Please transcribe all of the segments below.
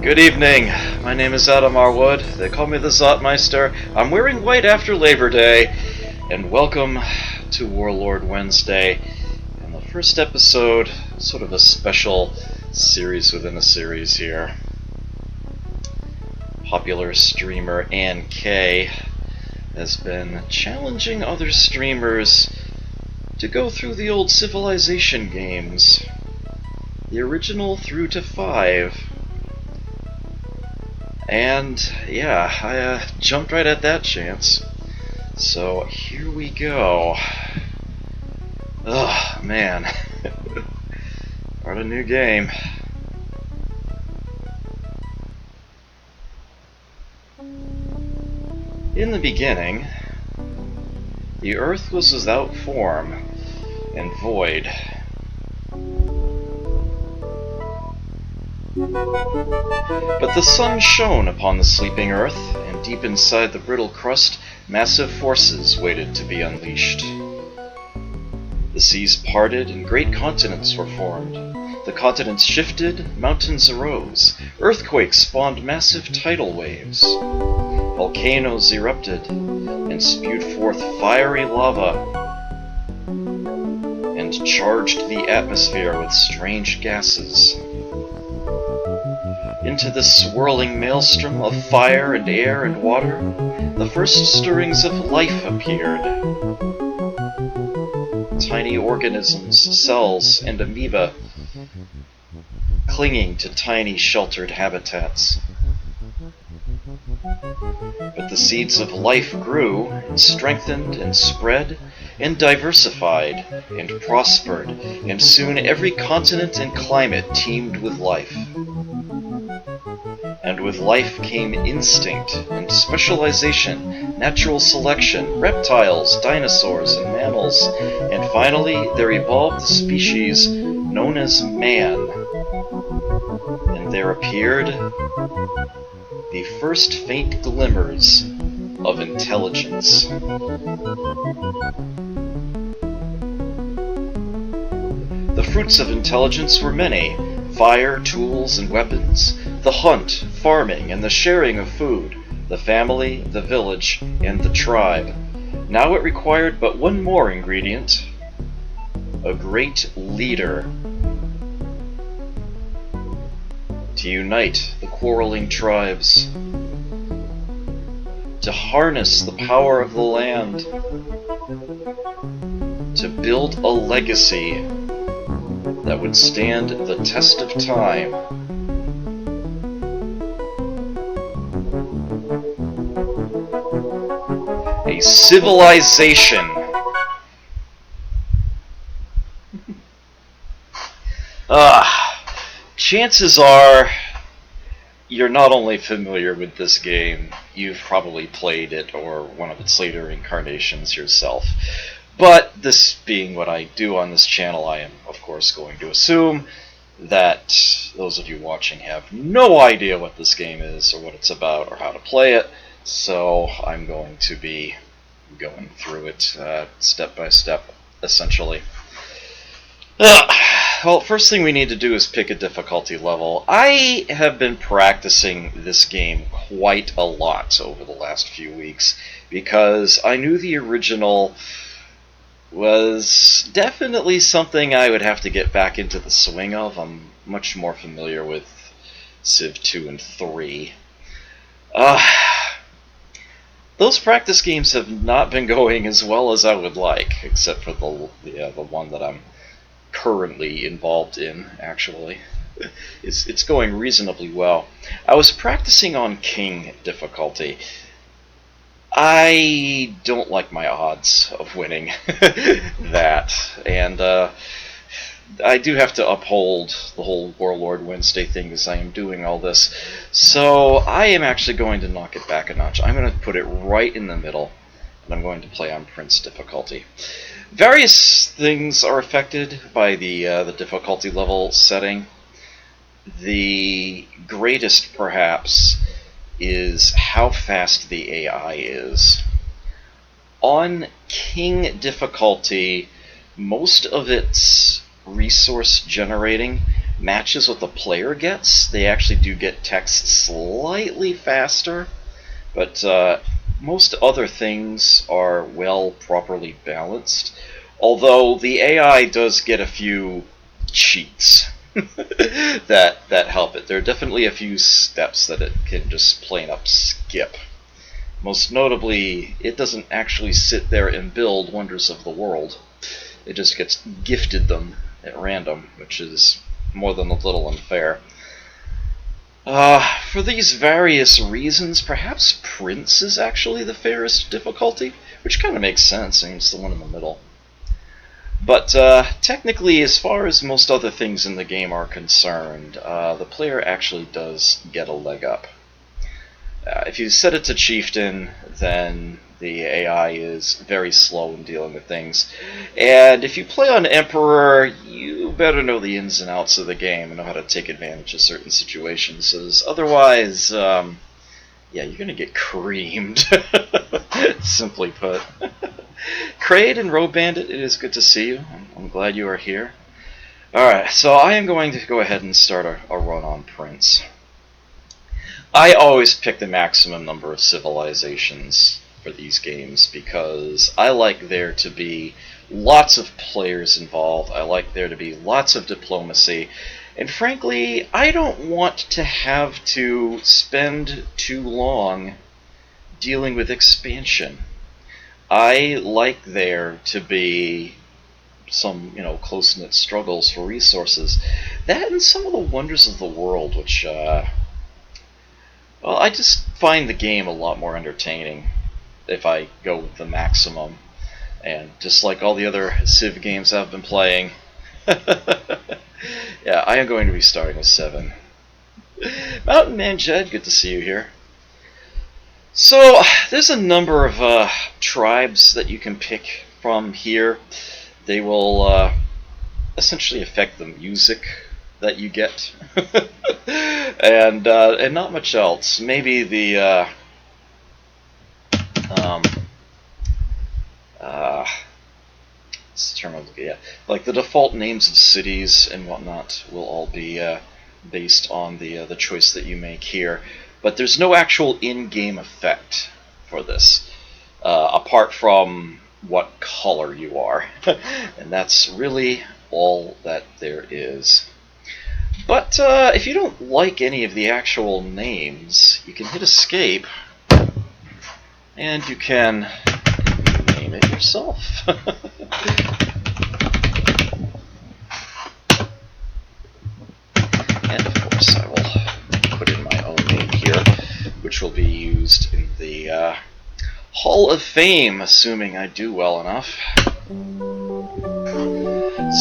Good evening. My name is Adam Arwood. They call me the Zotmeister. I'm wearing white after Labor Day, and welcome to Warlord Wednesday. And the first episode, sort of a special series within a series here. Popular streamer Ann K has been challenging other streamers to go through the old Civilization games, the original through to 5. And yeah, I jumped right at that chance. So here we go. Oh man, what a new game. In the beginning, the earth was without form and void. But the sun shone upon the sleeping earth, and deep inside the brittle crust, massive forces waited to be unleashed. The seas parted, and great continents were formed. The continents shifted, mountains arose, earthquakes spawned massive tidal waves. Volcanoes erupted, and spewed forth fiery lava, and charged the atmosphere with strange gases. Into the swirling maelstrom of fire and air and water, the first stirrings of life appeared. Tiny organisms, cells, and amoeba, clinging to tiny sheltered habitats. But the seeds of life grew, and strengthened, and spread, and diversified, and prospered, and soon every continent and climate teemed with life. And with life came instinct and specialization, natural selection, reptiles, dinosaurs, and mammals, and finally there evolved the species known as man. And there appeared the first faint glimmers of intelligence. The fruits of intelligence were many: fire, tools, and weapons, the hunt, farming, and the sharing of food, the family, the village, and the tribe. Now it required but one more ingredient: a great leader. To unite the quarreling tribes, to harness the power of the land, to build a legacy that would stand the test of time. A civilization. Chances are you're not only familiar with this game, you've probably played it or one of its later incarnations yourself. But this being what I do on this channel, I am of course going to assume that those of you watching have no idea what this game is or what it's about or how to play it, so I'm going to be going through it step by step, essentially. Well, first thing we need to do is pick a difficulty level. I have been practicing this game quite a lot over the last few weeks because I knew the original was definitely something I would have to get back into the swing of. I'm much more familiar with Civ 2 and 3. The those practice games have not been going as well as I would like, except for the one that I'm currently involved in, actually. It's going reasonably well. I was practicing on King difficulty. I don't like my odds of winning that, and I do have to uphold the whole Warlord Wednesday thing as I am doing all this. So I am actually going to knock it back a notch. I'm going to put it right in the middle, and I'm going to play on Prince difficulty. Various things are affected by the difficulty level setting. The greatest, perhaps, is how fast the AI is. On King difficulty, most of its resource generating matches what the player gets. They actually do get text slightly faster, but most other things are well properly balanced. Although the AI does get a few cheats that help it. There are definitely a few steps that it can just plain up skip. Most notably, it doesn't actually sit there and build Wonders of the World. It just gets gifted them at random, which is more than a little unfair. For these various reasons, perhaps Prince is actually the fairest difficulty, which kind of makes sense. I mean, it's the one in the middle. But technically, as far as most other things in the game are concerned, the player actually does get a leg up. If you set it to Chieftain, then the AI is very slow in dealing with things. And if you play on Emperor, you better know the ins and outs of the game and know how to take advantage of certain situations. Otherwise, yeah, you're going to get creamed, simply put. Kraid and Road Bandit, it is good to see you. I'm glad you are here. Alright, so I am going to go ahead and start a run on Prince. I always pick the maximum number of civilizations for these games because I like there to be lots of players involved. I like there to be lots of diplomacy. And frankly, I don't want to have to spend too long dealing with expansion. I like there to be some, close-knit struggles for resources. That and some of the wonders of the world, which, well, I just find the game a lot more entertaining if I go with the maximum. And just like all the other Civ games I've been playing, yeah, I am going to be starting with 7. Mountain Man Jed, good to see you here. So, there's a number of tribes that you can pick from here. They will essentially affect the music that you get, and not much else. Maybe the what's the term? Yeah, like the default names of cities and whatnot will all be based on the choice that you make here. But there's no actual in-game effect for this, apart from what color you are, and that's really all that there is. But if you don't like any of the actual names, you can hit escape, and you can name it yourself. And of course I will put in my own name here, which will be used in the Hall of Fame, assuming I do well enough.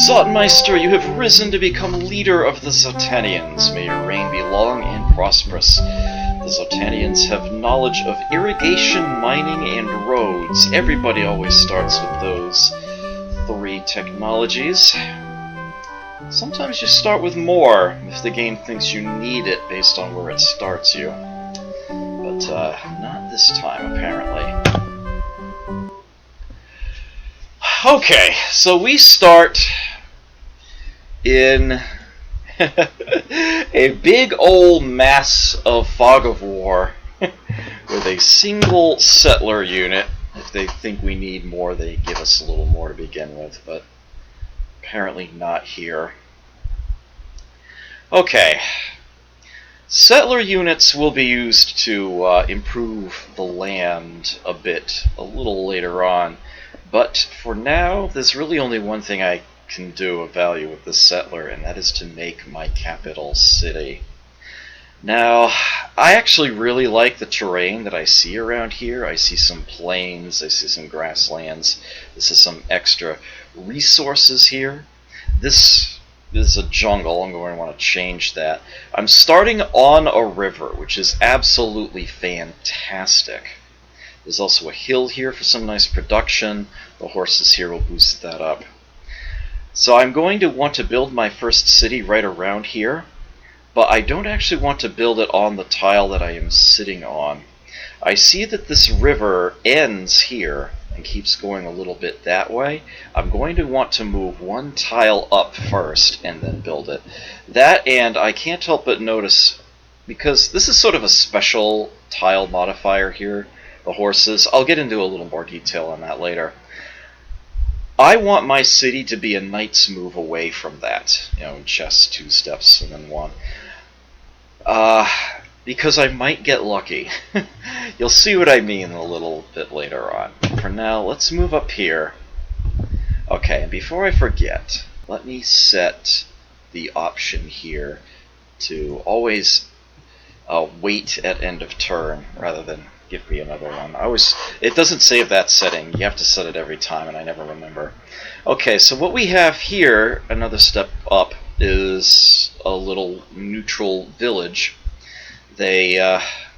Zotmeister, you have risen to become leader of the Zotanians. May your reign be long and prosperous. The Zotanians have knowledge of irrigation, mining, and roads. Everybody always starts with those 3 technologies. Sometimes you start with more if the game thinks you need it based on where it starts you. But not this time, apparently. Okay, so we start in a big old mass of Fog of War with a single settler unit. If they think we need more, they give us a little more to begin with, but apparently not here. Okay, Settler units will be used to improve the land a bit a little later on, but for now there's really only one thing I can do of value with this settler, and that is to make my capital city. Now, I actually really like the terrain that I see around here. I see some plains, I see some grasslands, this is some extra resources here. This is a jungle. I'm going to want to change that. I'm starting on a river, which is absolutely fantastic. There's also a hill here for some nice production. The horses here will boost that up. So I'm going to want to build my first city right around here, but I don't actually want to build it on the tile that I am sitting on. I see that this river ends here and keeps going a little bit that way. I'm going to want to move one tile up first and then build it. That, and I can't help but notice, because this is sort of a special tile modifier here, the horses. I'll get into a little more detail on that later. I want my city to be a knight's move away from that. You know, chess 2 steps and then 1. Because I might get lucky. You'll see what I mean a little bit later on. For now, let's move up here. Okay, and before I forget, let me set the option here to always wait at end of turn rather than give me another one. It doesn't save that setting. You have to set it every time, and I never remember. Okay, so what we have here, another step up, is a little neutral village. They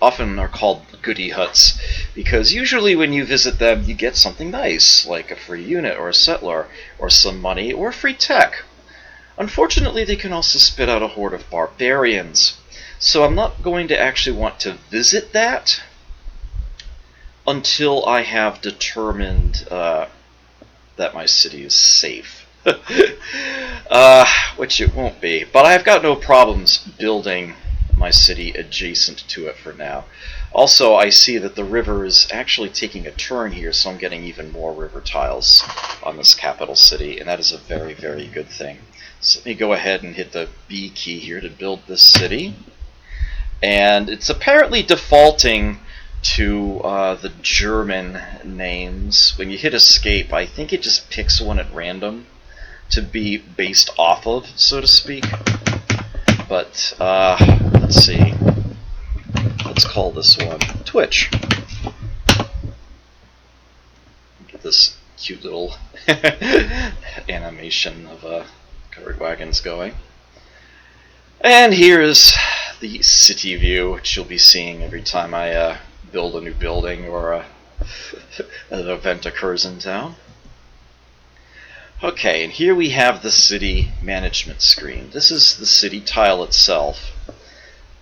often are called goody huts, because usually when you visit them you get something nice, like a free unit or a settler, or some money, or free tech. Unfortunately, they can also spit out a horde of barbarians, so I'm not going to actually want to visit that until I have determined that my city is safe. Which it won't be, but I've got no problems building my city adjacent to it for now. Also, I see that the river is actually taking a turn here, so I'm getting even more river tiles on this capital city, and that is a very, very good thing. So let me go ahead and hit the B key here to build this city. And it's apparently defaulting to the German names. When you hit escape, I think it just picks one at random to be based off of, so to speak. But let's see. Let's call this one Twitch. Get this cute little animation of covered wagons going. And here is the city view, which you'll be seeing every time I build a new building or an event occurs in town. Okay, and here we have the city management screen. This is the city tile itself,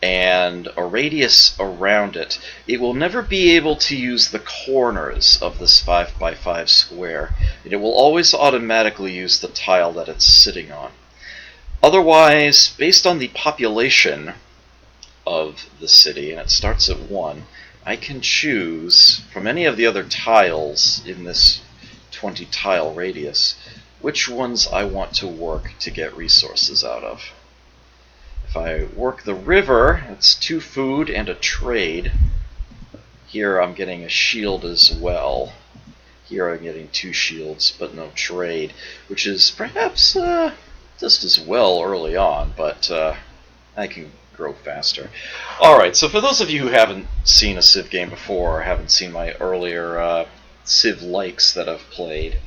and a radius around it. It will never be able to use the corners of this 5x5 square. It will always automatically use the tile that it's sitting on. Otherwise, based on the population of the city, and it starts at 1, I can choose from any of the other tiles in this 20 tile radius which ones I want to work to get resources out of. If I work the river, it's 2 food and a trade. Here I'm getting a shield as well. Here I'm getting 2 shields but no trade, which is perhaps just as well early on, but I can grow faster. Alright, so for those of you who haven't seen a Civ game before, or haven't seen my earlier Civ likes that I've played,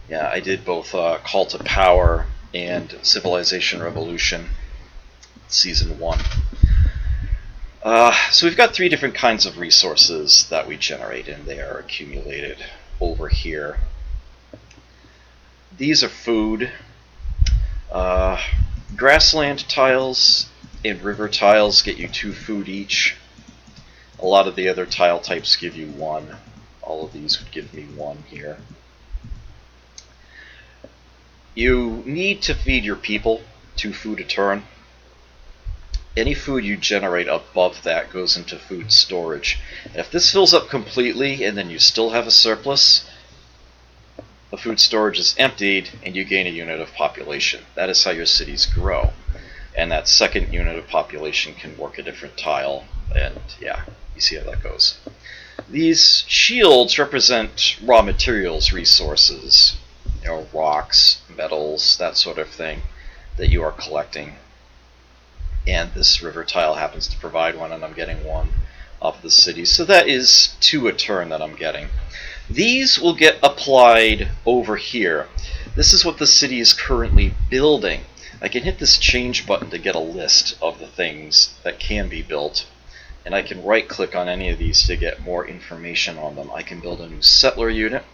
yeah, I did both Call to Power and Civilization Revolution Season 1. So we've got 3 different kinds of resources that we generate, and they are accumulated over here. These are food. Grassland tiles and river tiles get you 2 food each. A lot of the other tile types give you 1. All of these would give me 1 here. You need to feed your people 2 food a turn. Any food you generate above that goes into food storage. And if this fills up completely and then you still have a surplus, the food storage is emptied and you gain a unit of population. That is how your cities grow. and that second unit of population can work a different tile, and yeah, you see how that goes. These shields represent raw materials resources, rocks, metals, that sort of thing that you are collecting. And this river tile happens to provide one, and I'm getting one off the city. So that is 2 a turn that I'm getting. These will get applied over here. This is what the city is currently building. I can hit this change button to get a list of the things that can be built, and I can right click on any of these to get more information on them. I can build a new settler unit.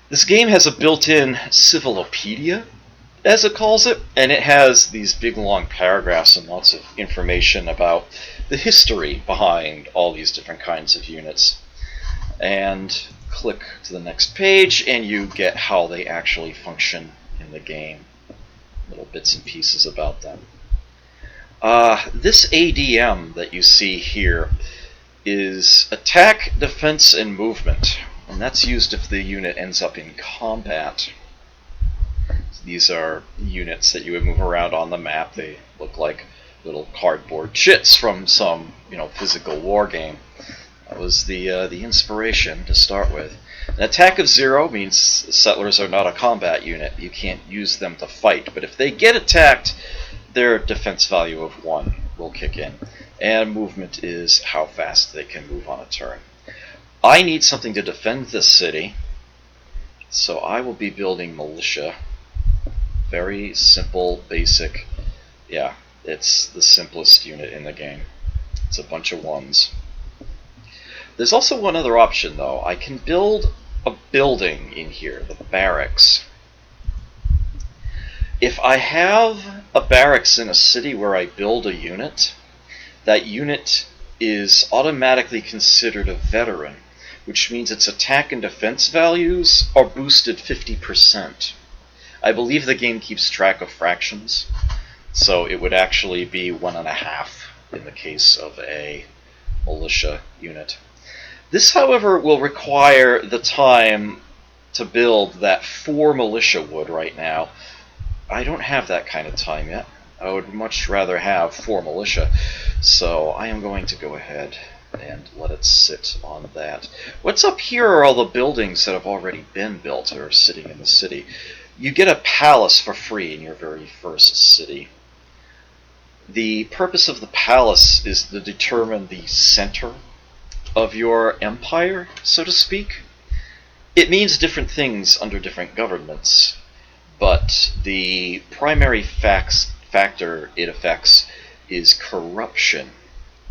This game has a built-in civilopedia, as it calls it, and it has these big long paragraphs and lots of information about the history behind all these different kinds of units. And click to the next page and you get how they actually function in the game. Little bits and pieces about them. This ADM that you see here is attack, defense, and movement, and that's used if the unit ends up in combat. These are units that you would move around on the map. They look like little cardboard chits from some, physical war game. That was the inspiration to start with. An attack of 0 means settlers are not a combat unit. You can't use them to fight, but if they get attacked, their defense value of 1 will kick in. And movement is how fast they can move on a turn. I need something to defend this city, so I will be building militia. Very simple, basic. Yeah, it's the simplest unit in the game. It's a bunch of 1s. There's also one other option, though. I can build a building in here, the barracks. If I have a barracks in a city where I build a unit, that unit is automatically considered a veteran, which means its attack and defense values are boosted 50%. I believe the game keeps track of fractions, so it would actually be 1.5 in the case of a militia unit. This, however, will require the time to build that 4 militia would right now. I don't have that kind of time yet. I would much rather have 4 militia, so I am going to go ahead and let it sit on that. What's up here are all the buildings that have already been built or are sitting in the city. You get a palace for free in your very first city. The purpose of the palace is to determine the center of your empire, so to speak. It means different things under different governments, but the primary factor it affects is corruption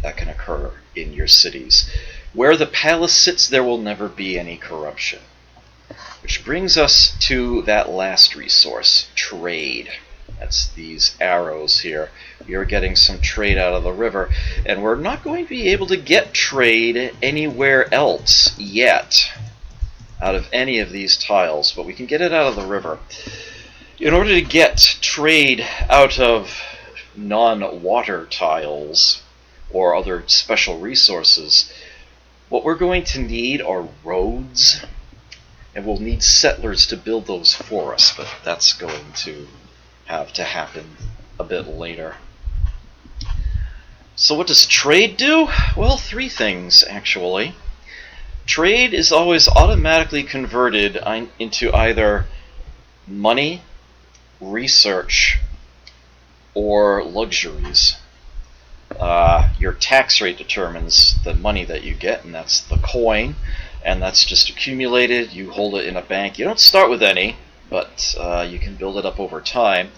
that can occur in your cities. Where the palace sits, there will never be any corruption. Which brings us to that last resource, trade. That's these arrows here. You're getting some trade out of the river, and we're not going to be able to get trade anywhere else yet out of any of these tiles, but we can get it out of the river. In order to get trade out of non-water tiles or other special resources, what we're going to need are roads, and we'll need settlers to build those for us, but that's going to have to happen a bit later. So what does trade do? Well, 3 things, actually. Trade is always automatically converted into either money, research, or luxuries. Your tax rate determines the money that you get, and that's the coin, and that's just accumulated. You hold it in a bank. You don't start with any, but you can build it up over time.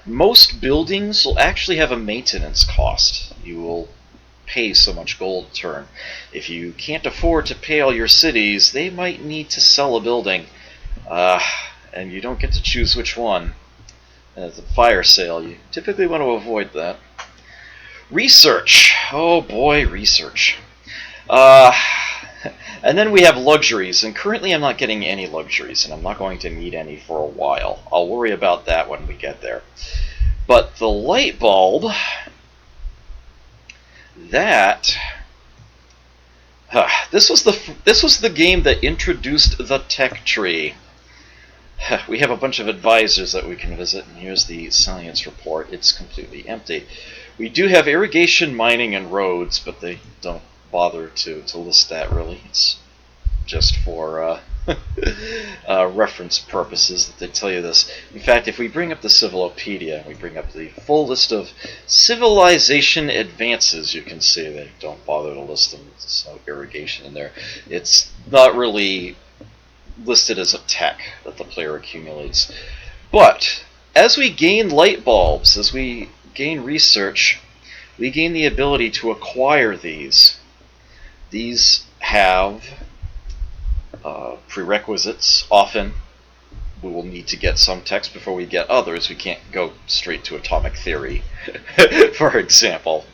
Most buildings will actually have a maintenance cost. You will pay so much gold a turn. If you can't afford to pay all your cities, they might need to sell a building, and you don't get to choose which one. As a fire sale, you typically want to avoid that. Research. Oh boy, research. And then we have luxuries, and currently I'm not getting any luxuries, and I'm not going to need any for a while. I'll worry about that when we get there. But the light bulb, that this was the game that introduced the tech tree. We have a bunch of advisors that we can visit, and here's the science report. It's completely empty. We do have irrigation, mining, and roads, but they don't bother to list that really. It's just for reference purposes that they tell you this. In fact, if we bring up the Civilopedia, we bring up the full list of civilization advances, you can see they don't bother to list them. There's no irrigation in there. It's not really listed as a tech that the player accumulates. But as we gain light bulbs, as we gain research, we gain the ability to acquire these. These have prerequisites. Often we will need to get some text before we get others. We can't go straight to atomic theory. For example,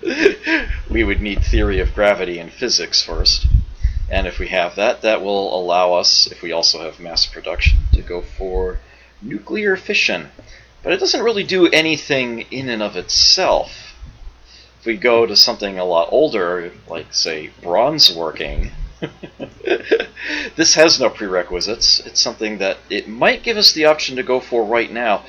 we would need theory of gravity and physics first. And if we have that, that will allow us, if we also have mass production, to go for nuclear fission. But it doesn't really do anything in and of itself. If we go to something a lot older, like, say, bronze working, this has no prerequisites. It's something that it might give us the option to go for right now.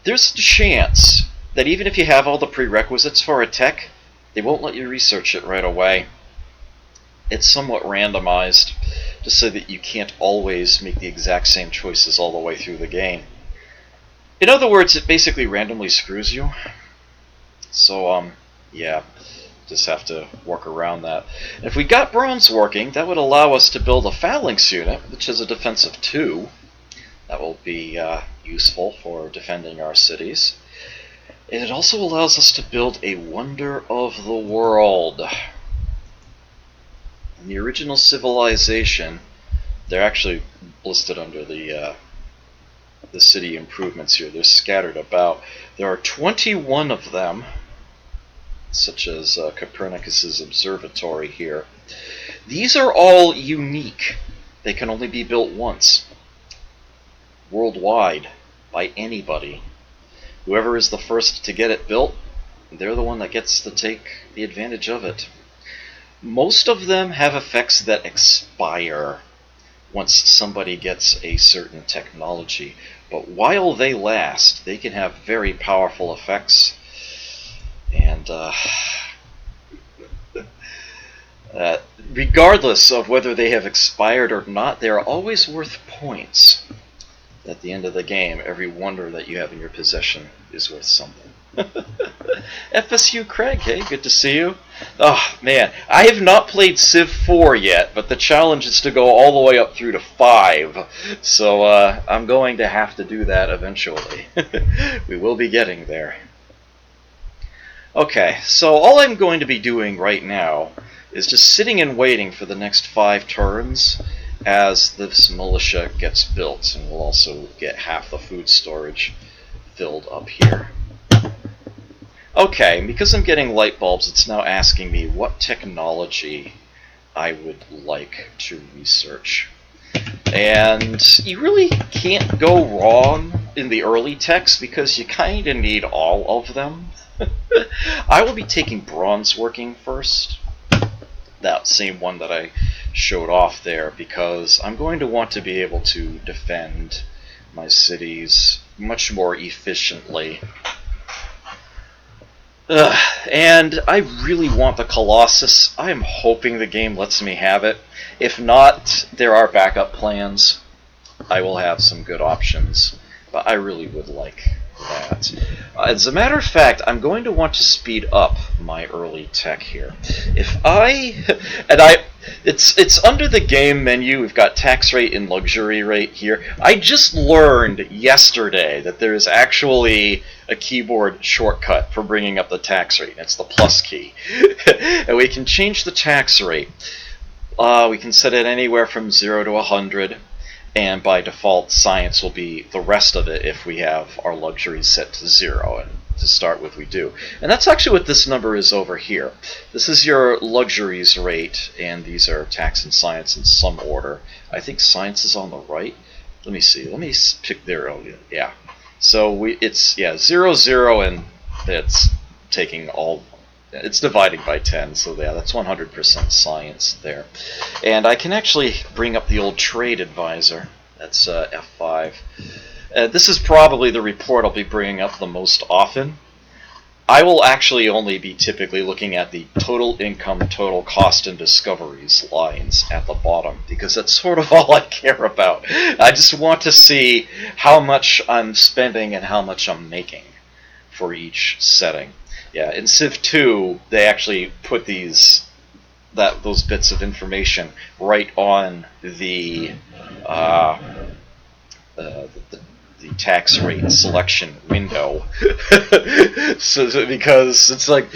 There's a chance that even if you have all the prerequisites for a tech, they won't let you research it right away. It's somewhat randomized, just so that you can't always make the exact same choices all the way through the game. In other words, it basically randomly screws you. So, yeah, just have to work around that. And if we got bronze working, that would allow us to build a phalanx unit, which is a defense of 2. That will be useful for defending our cities. And it also allows us to build a wonder of the world. In the original civilization, they're actually listed under the city improvements here. They're scattered about. There are 21 of them, such as Copernicus's observatory here. These are all unique. They can only be built once, worldwide, by anybody. Whoever is the first to get it built, they're the one that gets to take the advantage of it. Most of them have effects that expire once somebody gets a certain technology, but while they last, they can have very powerful effects. And regardless of whether they have expired or not, they are always worth points. At the end of the game, every wonder that you have in your possession is worth something. FSU Craig, hey, good to see you. Oh, man, I have not played Civ 4 yet, but the challenge is to go all the way up through to 5. So I'm going to have to do that eventually. We will be getting there. Okay, so all I'm going to be doing right now is just sitting and waiting for the next 5 turns as this militia gets built, and we'll also get half the food storage filled up here. Okay, because I'm getting light bulbs, it's now asking me what technology I would like to research. And you really can't go wrong in the early techs because you kind of need all of them. I will be taking bronze working first, that same one that I showed off there, because I'm going to want to be able to defend my cities much more efficiently. And I really want the Colossus. I am hoping the game lets me have it. If not, there are backup plans. I will have some good options, but I really would like that. As a matter of fact, I'm going to want to speed up my early tech here. It's under the game menu. We've got tax rate and luxury rate here. I just learned yesterday that there is actually a keyboard shortcut for bringing up the tax rate. It's the plus key. And we can change the tax rate. We can set it anywhere from 0 to 100. And by default, science will be the rest of it if we have our luxuries set to 0. And to start with, we do. And that's actually what this number is over here. This is your luxuries rate, and these are tax and science in some order. I think science is on the right. Let me see. Let me pick there. Oh, yeah. So it's 0, 0, and it's taking all. It's dividing by 10, so yeah, that's 100% science there. And I can actually bring up the old trade advisor. That's F5. This is probably the report I'll be bringing up the most often. I will actually only be typically looking at the total income, total cost, and discoveries lines at the bottom, because that's sort of all I care about. I just want to see how much I'm spending and how much I'm making for each setting. Yeah, in Civ 2, they actually put those bits of information right on uh, the tax rate selection window. Because it's like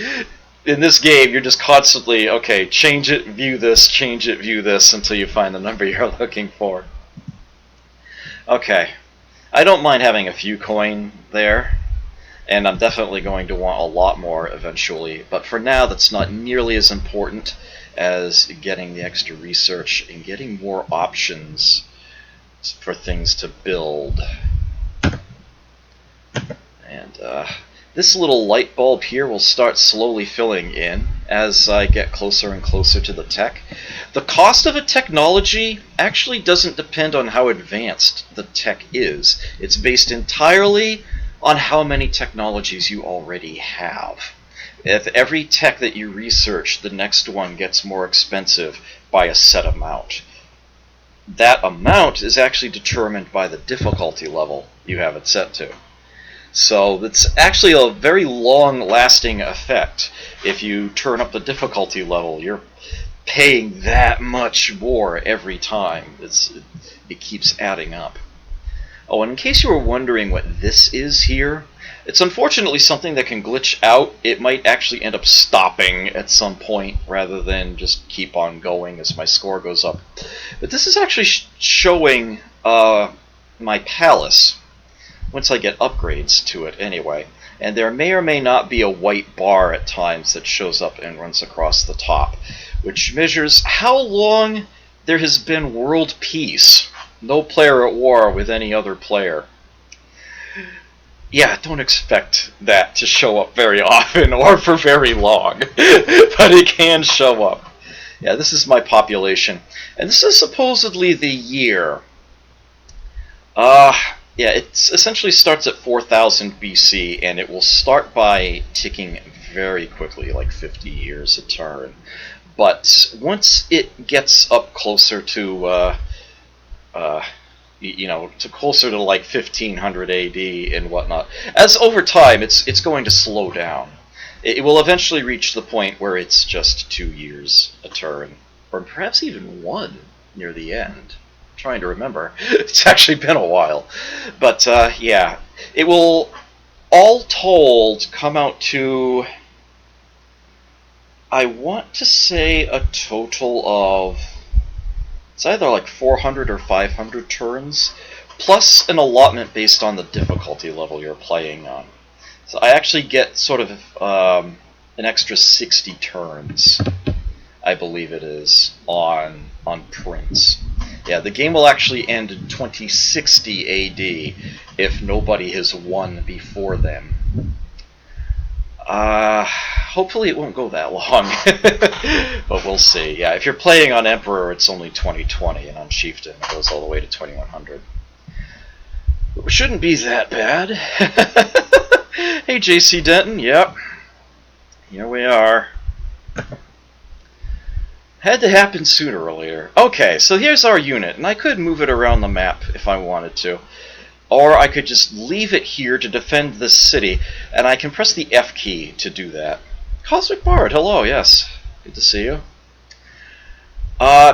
in this game, you're just constantly, okay, change it, view this until you find the number you're looking for. Okay, I don't mind having a few coin there, and I'm definitely going to want a lot more eventually, but for now that's not nearly as important as getting the extra research and getting more options for things to build. And this little light bulb here will start slowly filling in as I get closer and closer to the tech. The cost of a technology actually doesn't depend on how advanced the tech is. It's based entirely on how many technologies you already have. If every tech that you research, the next one gets more expensive by a set amount. That amount is actually determined by the difficulty level you have it set to. So it's actually a very long-lasting effect. If you turn up the difficulty level, you're paying that much more every time. It keeps adding up. Oh, and in case you were wondering what this is here, it's unfortunately something that can glitch out. It might actually end up stopping at some point rather than just keep on going as my score goes up. But this is actually showing my palace, once I get upgrades to it anyway. And there may or may not be a white bar at times that shows up and runs across the top, which measures how long there has been world peace. No player at war with any other player. Yeah, don't expect that to show up very often or for very long, but it can show up. Yeah, this is my population, and this is supposedly the year. Yeah, it essentially starts at 4000 BC, and it will start by ticking very quickly, like 50 years a turn. But once it gets up closer to, closer to like 1500 AD and whatnot, as over time, it's going to slow down. It will eventually reach the point where it's just 2 years a turn, or perhaps even 1 near the end. Trying to remember. It's actually been a while. But yeah, it will all told come out to, I want to say, a total of, it's either like 400 or 500 turns, plus an allotment based on the difficulty level you're playing on. So I actually get sort of an extra 60 turns, I believe it is, on Prince. Yeah, the game will actually end in 2060 AD if nobody has won before then. Hopefully it won't go that long, but we'll see. Yeah, if you're playing on Emperor, it's only 2020, and on Chieftain it goes all the way to 2100. It shouldn't be that bad. Hey, JC Denton, yep. Here we are. Had to happen sooner or later. Okay, so here's our unit, and I could move it around the map if I wanted to. Or I could just leave it here to defend this city, and I can press the F key to do that. Cosmic Bard, hello, yes. Good to see you.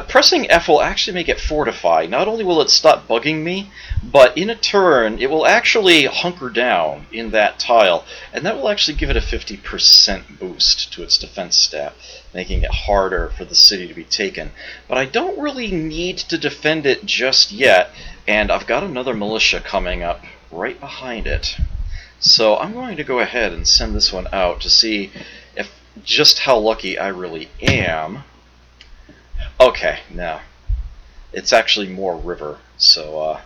Pressing F will actually make it fortify. Not only will it stop bugging me, but in a turn, it will actually hunker down in that tile, and that will actually give it a 50% boost to its defense stat, making it harder for the city to be taken. But I don't really need to defend it just yet, and I've got another militia coming up right behind it. So I'm going to go ahead and send this one out to see if just how lucky I really am. Okay, no. It's actually more river, so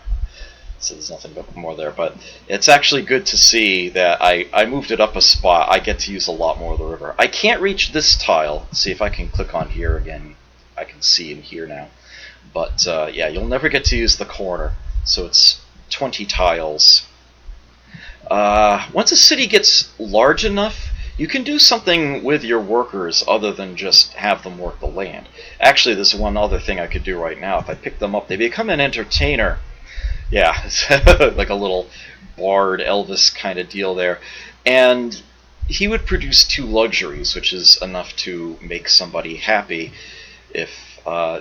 there's nothing but more there. But it's actually good to see that I moved it up a spot. I get to use a lot more of the river. I can't reach this tile. See if I can click on here again. I can see in here now. But yeah, you'll never get to use the corner. So it's 20 tiles. Once a city gets large enough, you can do something with your workers other than just have them work the land. Actually, there's one other thing I could do right now. If I pick them up, they become an entertainer. Yeah, it's like a little bard Elvis kind of deal there. And he would produce 2 luxuries, which is enough to make somebody happy if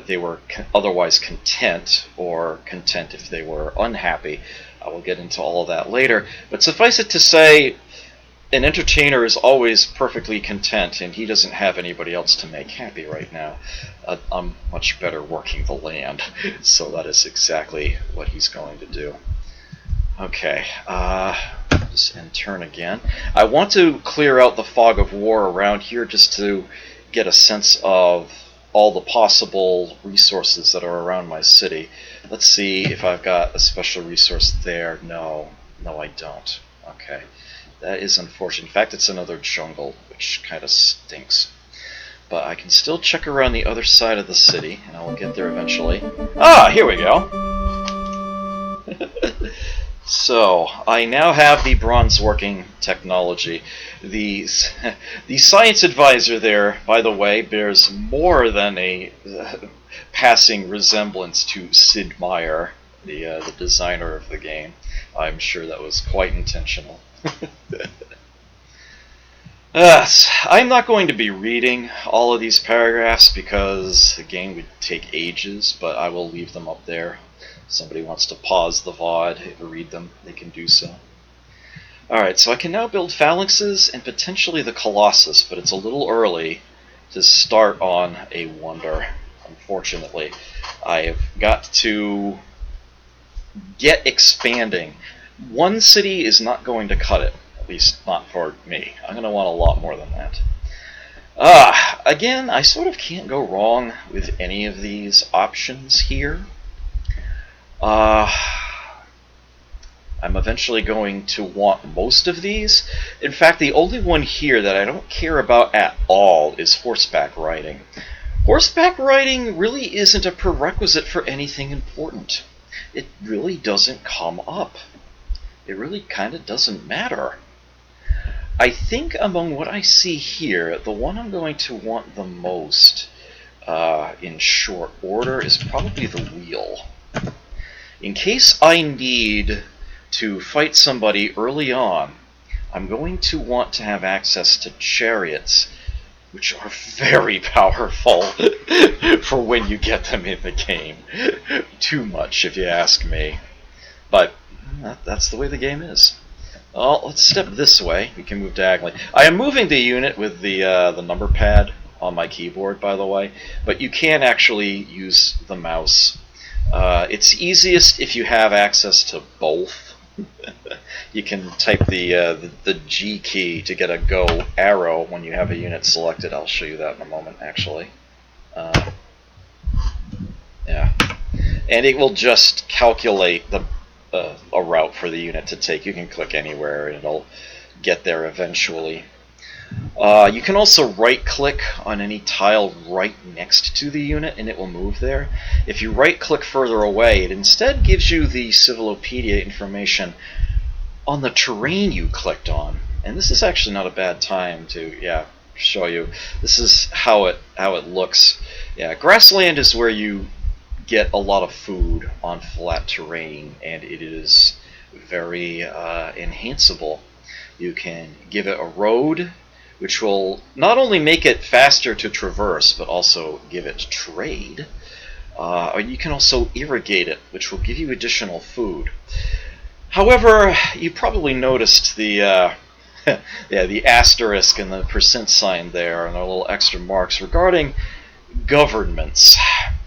they were otherwise content, or content if they were unhappy. I will get into all of that later. But suffice it to say, an entertainer is always perfectly content, and he doesn't have anybody else to make happy right now. I'm much better working the land, so that is exactly what he's going to do. Okay, just end turn again. I want to clear out the fog of war around here just to get a sense of all the possible resources that are around my city. Let's see if I've got a special resource there. No, I don't. Okay, that is unfortunate. In fact, it's another jungle, which kind of stinks. But I can still check around the other side of the city, and I will get there eventually. Ah, here we go. So, I now have the bronze working technology. The science advisor there, by the way, bears more than a passing resemblance to Sid Meier, the designer of the game. I'm sure that was quite intentional. I'm not going to be reading all of these paragraphs because the game would take ages, but I will leave them up there. If somebody wants to pause the VOD and read them, they can do so. Alright, so I can now build phalanxes and potentially the Colossus, but it's a little early to start on a wonder, unfortunately. I have got to get expanding. One city is not going to cut it. At least not for me. I'm going to want a lot more than that. Again, I sort of can't go wrong with any of these options here. I'm eventually going to want most of these. In fact, the only one here that I don't care about at all is horseback riding. Horseback riding really isn't a prerequisite for anything important. It really doesn't come up. It really kind of doesn't matter. I think among what I see here, the one I'm going to want the most in short order is probably the wheel. In case I need to fight somebody early on, I'm going to want to have access to chariots, which are very powerful for when you get them in the game. Too much, if you ask me. But that's the way the game is. Well, let's step this way. We can move diagonally. I am moving the unit with the number pad on my keyboard, by the way, but you can actually use the mouse. It's easiest if you have access to both. You can type the G key to get a go arrow when you have a unit selected. I'll show you that in a moment, actually. Yeah, and it will just calculate a route for the unit to take. You can click anywhere and it'll get there eventually. You can also right-click on any tile right next to the unit and it will move there. If you right-click further away, it instead gives you the Civilopedia information on the terrain you clicked on. And this is actually not a bad time to show you. This is how it looks. Yeah, grassland is where you get a lot of food on flat terrain, and it is very enhanceable. You can give it a road, which will not only make it faster to traverse, but also give it trade. Or you can also irrigate it, which will give you additional food. However, you probably noticed the the asterisk and the percent sign there, and the little extra marks regarding governments.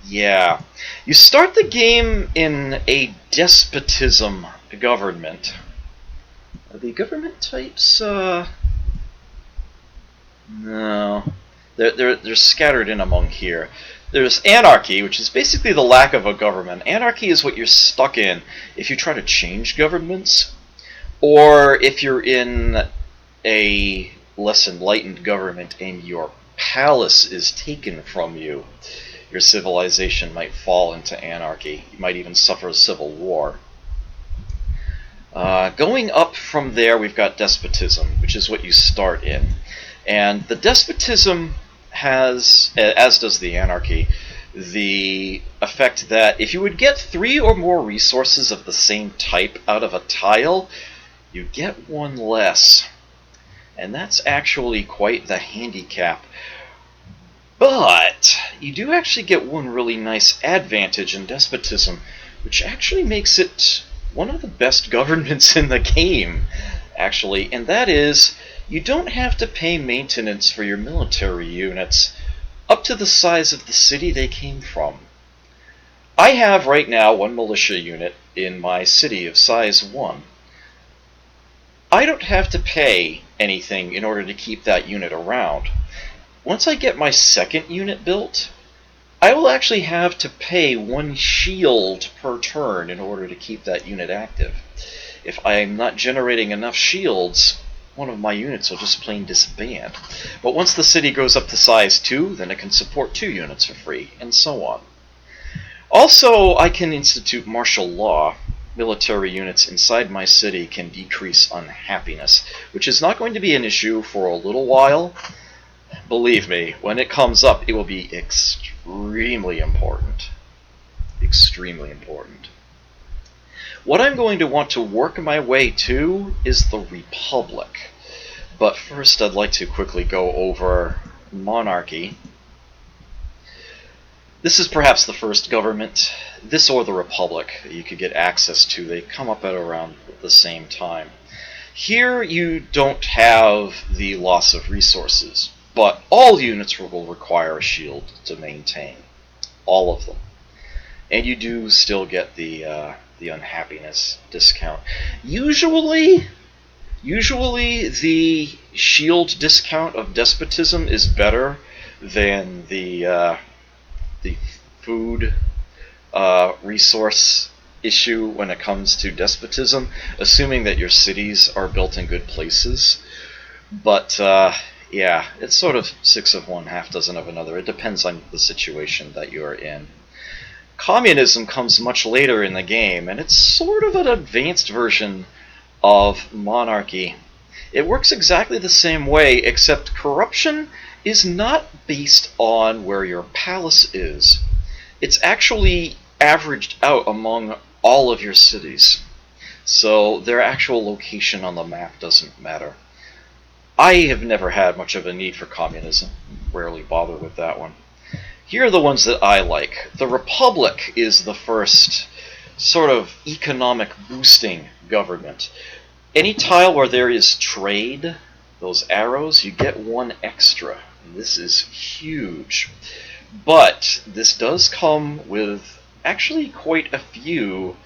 Yeah, you start the game in a despotism government. The government types, no, they're scattered in among here. There's anarchy, which is basically the lack of a government. Anarchy is what you're stuck in if you try to change governments, or if you're in a less enlightened government and your palace is taken from you. your civilization might fall into anarchy. You might even suffer a civil war. Going up from there, we've got despotism, which is what you start in. And the despotism has, as does the anarchy, the effect that if you would get 3 or more resources of the same type out of a tile, you get 1 less. And that's actually quite the handicap. But you do actually get one really nice advantage in despotism, which actually makes it one of the best governments in the game, actually, and that is you don't have to pay maintenance for your military units up to the size of the city they came from. I have right now 1 militia unit in my city of size 1. I don't have to pay anything in order to keep that unit around. Once I get my 2nd unit built, I will actually have to pay 1 shield per turn in order to keep that unit active. If I'm not generating enough shields, one of my units will just plain disband. But once the city goes up to size 2, then it can support 2 units for free, and so on. Also, I can institute martial law. Military units inside my city can decrease unhappiness, which is not going to be an issue for a little while. Believe me, when it comes up, it will be extremely important. Extremely important. What I'm going to want to work my way to is the Republic. But first, I'd like to quickly go over monarchy. This is perhaps the first government, this or the Republic, that you could get access to. They come up at around the same time. Here, you don't have the loss of resources, but all units will require a shield to maintain. All of them. And you do still get the unhappiness discount. Usually the shield discount of despotism is better than the food resource issue when it comes to despotism, assuming that your cities are built in good places. But yeah, it's sort of 6 of one, half dozen of another. It depends on the situation that you're in. Communism comes much later in the game, and it's sort of an advanced version of monarchy. It works exactly the same way, except corruption is not based on where your palace is. It's actually averaged out among all of your cities. So their actual location on the map doesn't matter. I have never had much of a need for communism. Rarely bother with that one. Here are the ones that I like. The Republic is the first sort of economic boosting government. Any tile where there is trade, those arrows, you get 1 extra. This is huge. But this does come with actually quite a few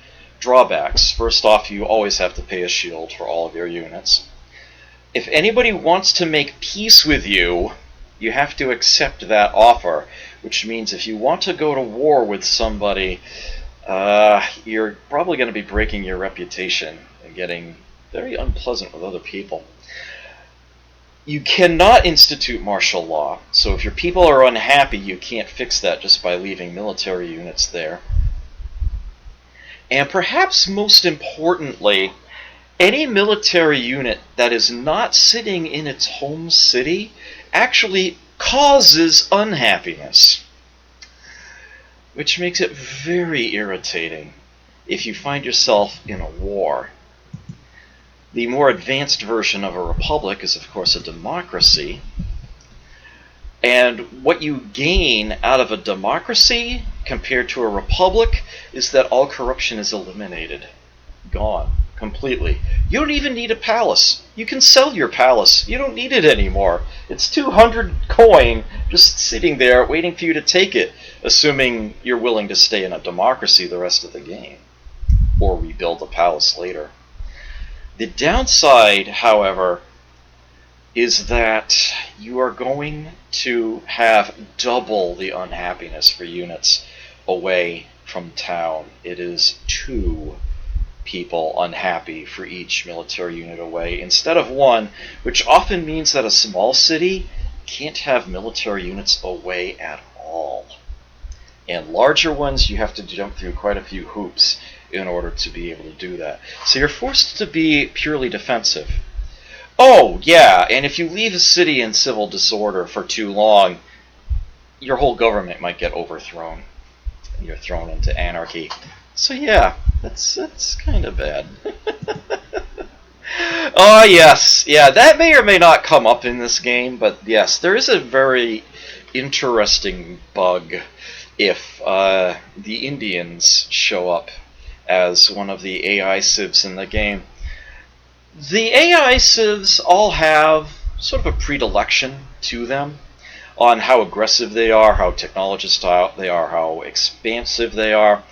drawbacks. First off, you always have to pay a shield for all of your units. If anybody wants to make peace with you, you have to accept that offer, which means if you want to go to war with somebody, you're probably going to be breaking your reputation and getting very unpleasant with other people. You cannot institute martial law, so if your people are unhappy, you can't fix that just by leaving military units there. And perhaps most importantly, any military unit that is not sitting in its home city actually causes unhappiness, which makes it very irritating if you find yourself in a war. The more advanced version of a republic is, of course, a democracy. And what you gain out of a democracy compared to a republic is that all corruption is eliminated. Gone. Completely. You don't even need a palace. You can sell your palace. You don't need it anymore. It's 200 coin just sitting there waiting for you to take it, assuming you're willing to stay in a democracy the rest of the game, or rebuild the palace later. The downside, however, is that you are going to have double the unhappiness for units away from town. It is 2 people unhappy for each military unit away instead of 1, which often means that a small city can't have military units away at all. And larger ones, you have to jump through quite a few hoops in order to be able to do that. So you're forced to be purely defensive. Oh, yeah, and if you leave a city in civil disorder for too long, your whole government might get overthrown. And you're thrown into anarchy. So yeah, that's kind of bad. Oh, yes. Yeah, that may or may not come up in this game, but yes, there is a very interesting bug if the Indians show up as one of the AI civs in the game. The AI civs all have sort of a predilection to them on how aggressive they are, how technologist they are, how expansive they are.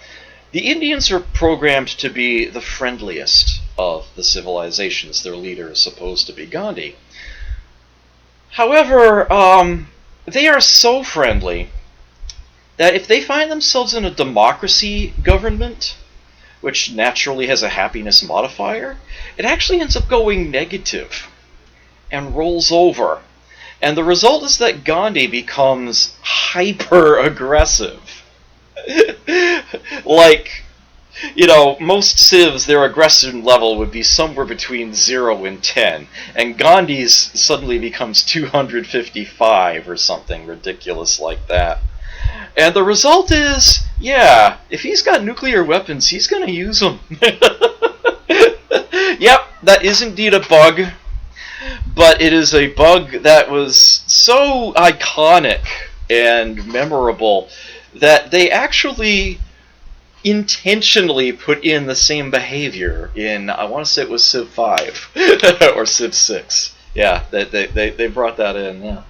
The Indians are programmed to be the friendliest of the civilizations. Their leader is supposed to be Gandhi. However, they are so friendly that if they find themselves in a democracy government, which naturally has a happiness modifier, it actually ends up going negative and rolls over. And the result is that Gandhi becomes hyper-aggressive. Like, most civs, their aggression level would be somewhere between 0 and 10, and Gandhi's suddenly becomes 255 or something ridiculous like that. And the result is, yeah, if he's got nuclear weapons, he's going to use them. Yep, that is indeed a bug, but it is a bug that was so iconic and memorable that they actually intentionally put in the same behavior in, I want to say it was Civ 5 or Civ 6. Yeah, they brought that in, yeah.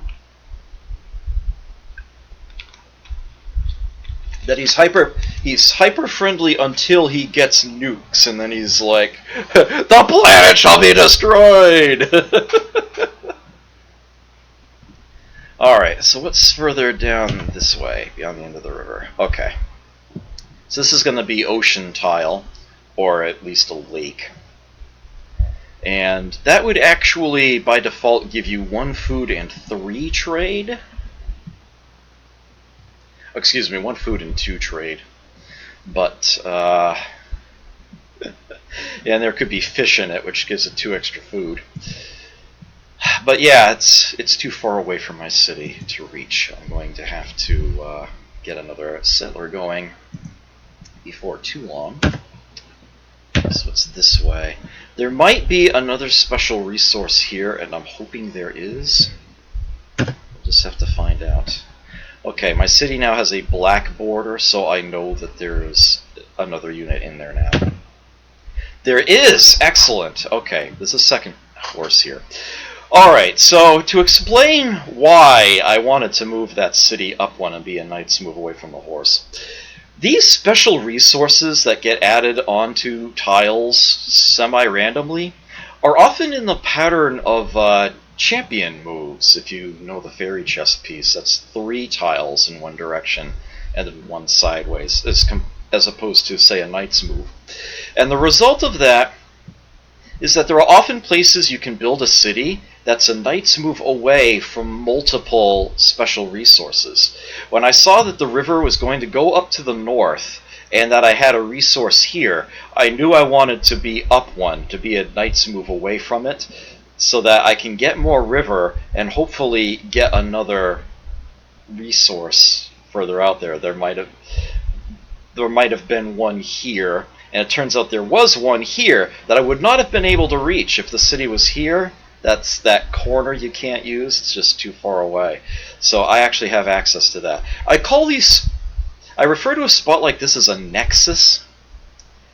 That he's hyper friendly until he gets nukes, and then he's like, the planet shall be destroyed! Alright, so what's further down this way, beyond the end of the river? Okay. So this is going to be ocean tile, or at least a lake. And that would actually, by default, give you 1 food and 3 trade. Excuse me, 1 food and 2 trade. But, yeah, and there could be fish in it, which gives it 2 extra food. But yeah, it's too far away from my city to reach. I'm going to have to get another settler going before too long. So it's this way. There might be another special resource here, and I'm hoping there is. We'll just have to find out. Okay, my city now has a black border, so I know that there's another unit in there now. There is! Excellent! Okay, there's a second horse here. Alright, so to explain why I wanted to move that city up one and be a knight's move away from the horse. These special resources that get added onto tiles semi-randomly are often in the pattern of champion moves. If you know the fairy chess piece, that's 3 tiles in one direction and then 1 sideways, as opposed to, say, a knight's move. And the result of that is that there are often places you can build a city that's a knight's move away from multiple special resources. When I saw that the river was going to go up to the north and that I had a resource here, I knew I wanted to be up one, to be a knight's move away from it, so that I can get more river and hopefully get another resource further out there. There might have been one here, and it turns out there was one here that I would not have been able to reach if the city was here. That's that corner you can't use. It's just too far away. So I actually have access to that. I refer to a spot like this as a nexus.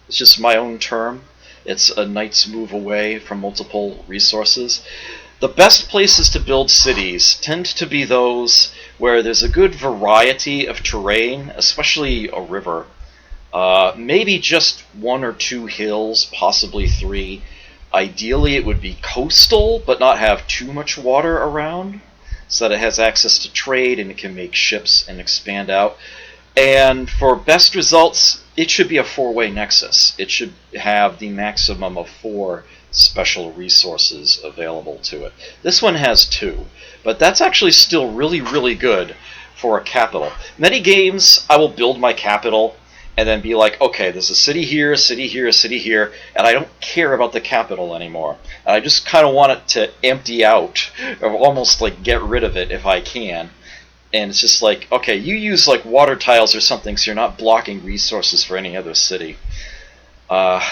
It's just my own term. It's a knight's move away from multiple resources. The best places to build cities tend to be those where there's a good variety of terrain, especially a river. Maybe just 1 or 2 hills, possibly 3. Ideally it would be coastal, but not have too much water around, so that it has access to trade and it can make ships and expand out. And for best results, it should be a 4-way nexus. It should have the maximum of 4 special resources available to it. This one has 2, but that's actually still really, really good for a capital. Many games, I will build my capital and then be like, okay, there's a city here, a city here, a city here, and I don't care about the capital anymore. And I just kind of want it to empty out, or almost like get rid of it if I can. And it's just like, okay, you use like water tiles or something so you're not blocking resources for any other city. Uh,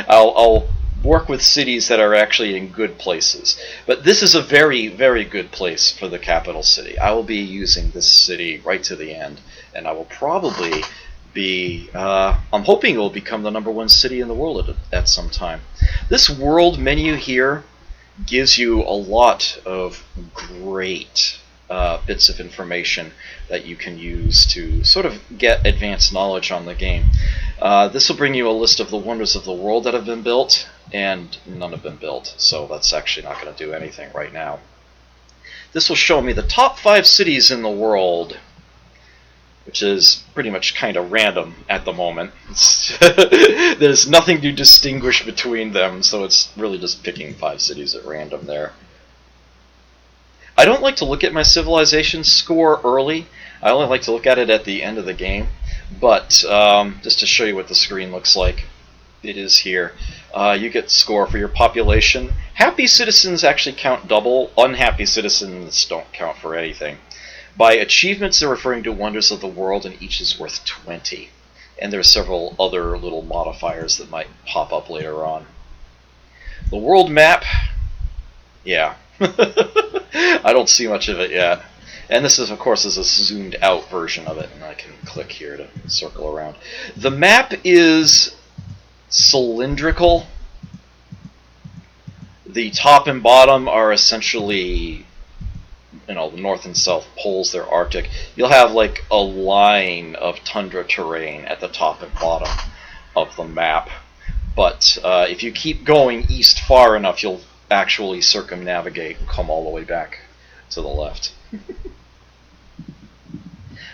I'll work with cities that are actually in good places. But this is a very, very good place for the capital city. I will be using this city right to the end, and I will probably be, I'm hoping it will become the #1 city in the world at some time. This world menu here gives you a lot of great bits of information that you can use to sort of get advanced knowledge on the game. This will bring you a list of the wonders of the world that have been built, and none have been built, so that's actually not going to do anything right now. This will show me the top 5 cities in the world, which is pretty much kind of random at the moment. There's nothing to distinguish between them, so it's really just picking 5 cities at random there. I don't like to look at my civilization score early. I only like to look at it at the end of the game. But just to show you what the screen looks like, it is here. You get score for your population. Happy citizens actually count double. Unhappy citizens don't count for anything. By achievements, they're referring to wonders of the world, and each is worth 20. And there are several other little modifiers that might pop up later on. The world map, yeah. I don't see much of it yet. And this is, of course, is a zoomed out version of it, and I can click here to circle around. The map is cylindrical. The top and bottom are essentially, the north and south poles. They're Arctic. You'll have like a line of tundra terrain at the top and bottom of the map. But if you keep going east far enough, you'll actually circumnavigate and come all the way back to the left.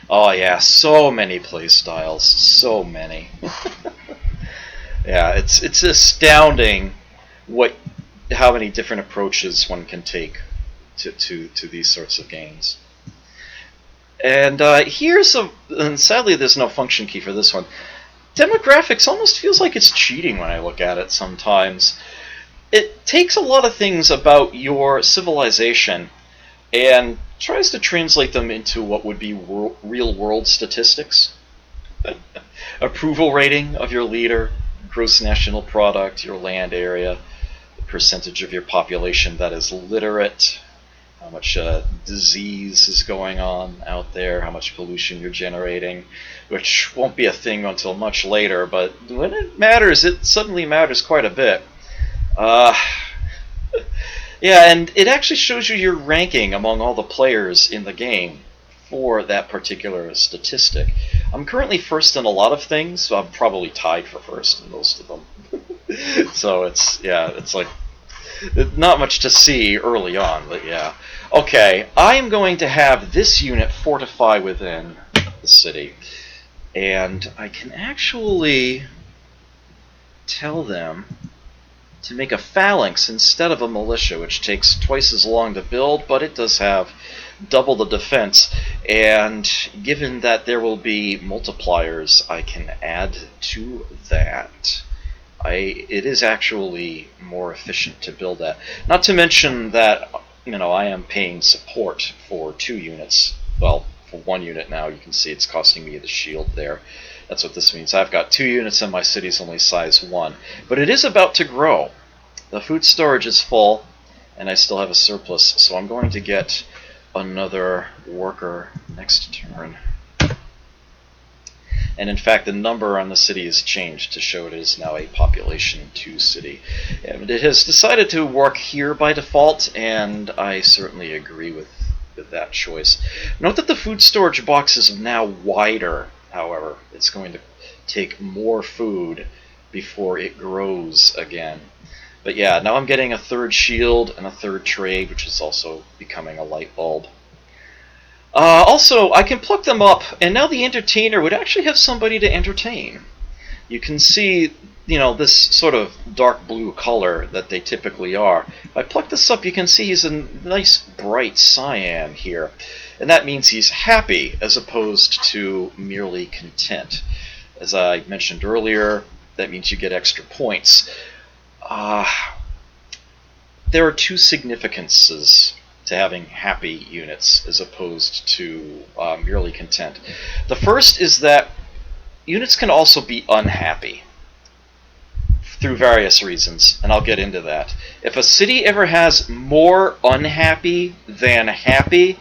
Oh yeah, so many play styles, so many. Yeah, it's astounding how many different approaches one can take to these sorts of games. And and sadly there's no function key for this one. Demographics almost feels like it's cheating when I look at it sometimes. It takes a lot of things about your civilization and tries to translate them into what would be real-world statistics. Approval rating of your leader, gross national product, your land area, the percentage of your population that is literate, how much disease is going on out there, how much pollution you're generating, which won't be a thing until much later, but when it matters, it suddenly matters quite a bit. Yeah, and it actually shows you your ranking among all the players in the game for that particular statistic. I'm currently first in a lot of things, so I'm probably tied for first in most of them. So it's like not much to see early on, but yeah. Okay, I'm going to have this unit fortify within the city, and I can actually tell them to make a phalanx instead of a militia, which takes twice as long to build, but it does have double the defense. And given that there will be multipliers I can add to that, it is actually more efficient to build that. Not to mention that I am paying support for 2 units. Well, for 1 unit now, you can see it's costing me the shield there. That's what this means. I've got 2 units and my city's only size 1. But it is about to grow. The food storage is full, and I still have a surplus, so I'm going to get another worker next turn. And in fact, the number on the city has changed to show it is now a population 2 city. And it has decided to work here by default, and I certainly agree with that choice. Note that the food storage box is now wider. However, it's going to take more food before it grows again. But yeah, now I'm getting a 3rd shield and a 3rd trade, which is also becoming a light bulb. Also, I can pluck them up, and now the entertainer would actually have somebody to entertain. You can see, this sort of dark blue color that they typically are. If I pluck this up, you can see he's a nice bright cyan here. and that means he's happy as opposed to merely content. As I mentioned earlier, that means you get extra points. There are two significances to having happy units as opposed to merely content. The first is that units can also be unhappy through various reasons, and I'll get into that. If a city ever has more unhappy than happy,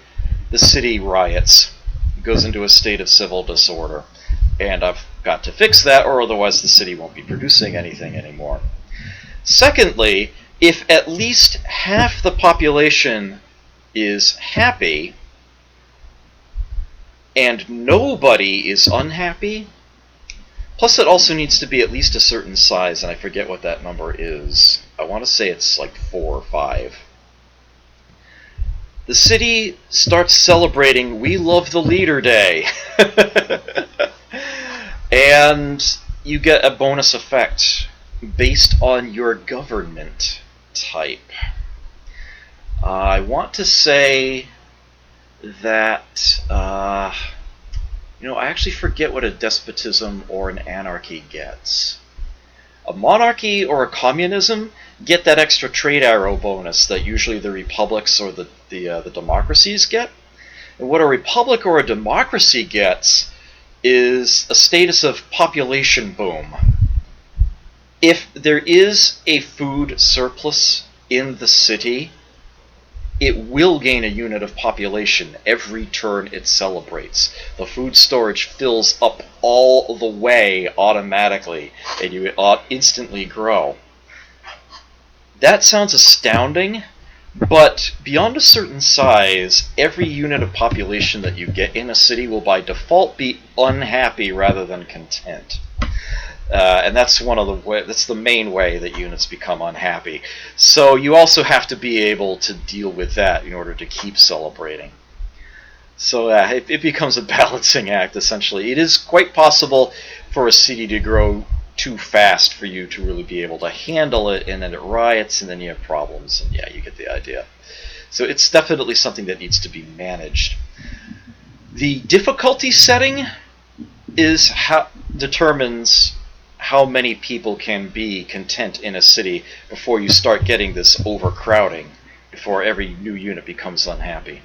the city riots. It goes into a state of civil disorder. And I've got to fix that, or otherwise the city won't be producing anything anymore. Secondly, if at least half the population is happy and nobody is unhappy, plus it also needs to be at least a certain size, and I forget what that number is. I want to say it's like 4 or 5. The city starts celebrating We Love the Leader Day. And you get a bonus effect based on your government type. I want to say that, I actually forget what a despotism or an anarchy gets. A monarchy or a communism get that extra trade arrow bonus that usually the republics or the democracies get. And what a republic or a democracy gets is a status of population boom. If there is a food surplus in the city, it will gain a unit of population every turn it celebrates. The food storage fills up all the way automatically, and you instantly grow. That sounds astounding, but beyond a certain size, every unit of population that you get in a city will by default be unhappy rather than content. And that's that's the main way that units become unhappy. So you also have to be able to deal with that in order to keep celebrating. So it becomes a balancing act, essentially. It is quite possible for a city to grow too fast for you to really be able to handle it, and then it riots, and then you have problems, and yeah, you get the idea. So it's definitely something that needs to be managed. The difficulty setting determines how many people can be content in a city before you start getting this overcrowding, before every new unit becomes unhappy.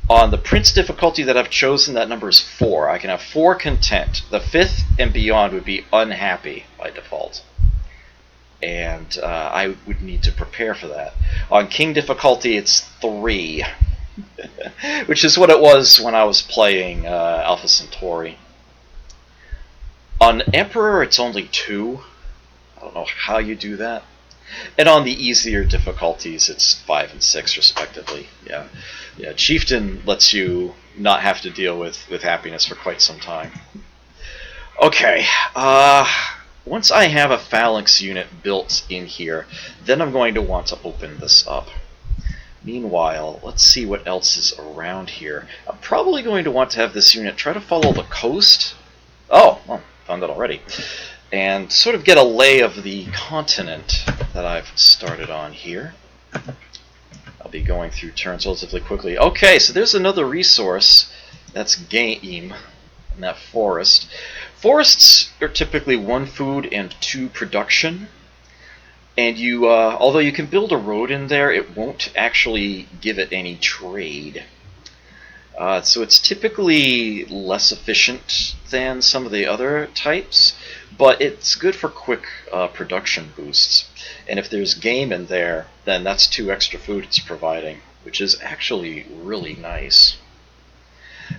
On the Prince difficulty that I've chosen, that number is 4. I can have 4 content. The 5th and beyond would be unhappy by default. And I would need to prepare for that. On King difficulty, it's 3. Which is what it was when I was playing Alpha Centauri. On Emperor, it's only 2. I don't know how you do that. And on the easier difficulties, it's 5 and 6, respectively. Yeah, Chieftain lets you not have to deal with happiness for quite some time. Okay, once I have a phalanx unit built in here, then I'm going to want to open this up. Meanwhile, let's see what else is around here. I'm probably going to want to have this unit try to follow the coast. Oh, well, found that already. And sort of get a lay of the continent that I've started on here. I'll be going through turns relatively quickly. Okay, so there's another resource. That's game in that forest. Forests are typically 1 food and 2 production. And you, although you can build a road in there, it won't actually give it any trade. So it's typically less efficient than some of the other types, but it's good for quick production boosts. And if there's game in there, then that's 2 extra food it's providing, which is actually really nice.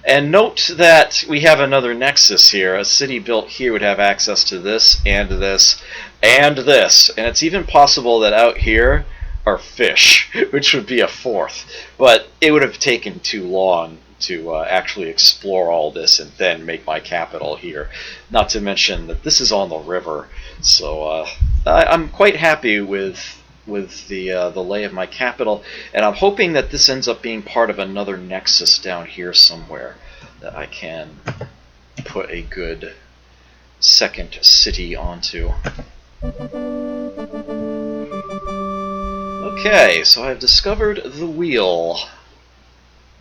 And note that we have another nexus here. A city built here would have access to this, and this, and this. And it's even possible that out here are fish, which would be a 4th. But it would have taken too long to actually explore all this and then make my capital here. Not to mention that this is on the river, so I'm quite happy with the lay of my capital, and I'm hoping that this ends up being part of another nexus down here somewhere that I can put a good second city onto. Okay, so I've discovered the wheel.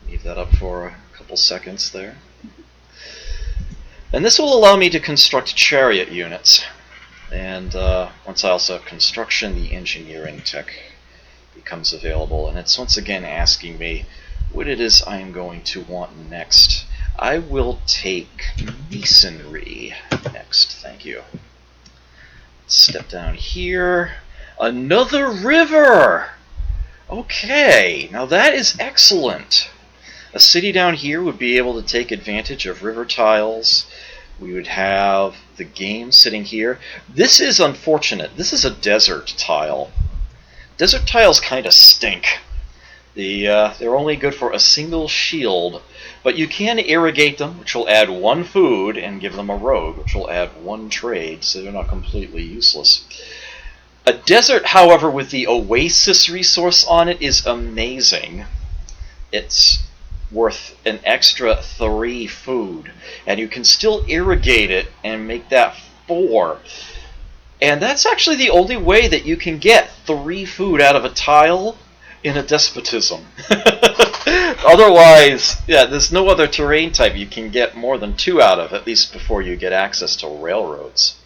Let me leave that up for a couple seconds there. And this will allow me to construct chariot units. And once I also have construction, the engineering tech becomes available. And it's once again asking me what it is I am going to want next. I will take masonry next. Thank you. Step down here. Another river! Okay, now that is excellent. A city down here would be able to take advantage of river tiles. We would have the game sitting here. This is unfortunate. This is a desert tile. Desert tiles kind of stink. They're only good for a single shield, but you can irrigate them, which will add 1 food, and give them a road, which will add 1 trade, so they're not completely useless. A desert, however, with the oasis resource on it is amazing. It's worth an extra 3 food, and you can still irrigate it and make that 4. And that's actually the only way that you can get 3 food out of a tile in a despotism. Otherwise, yeah, there's no other terrain type you can get more than 2 out of, at least before you get access to railroads.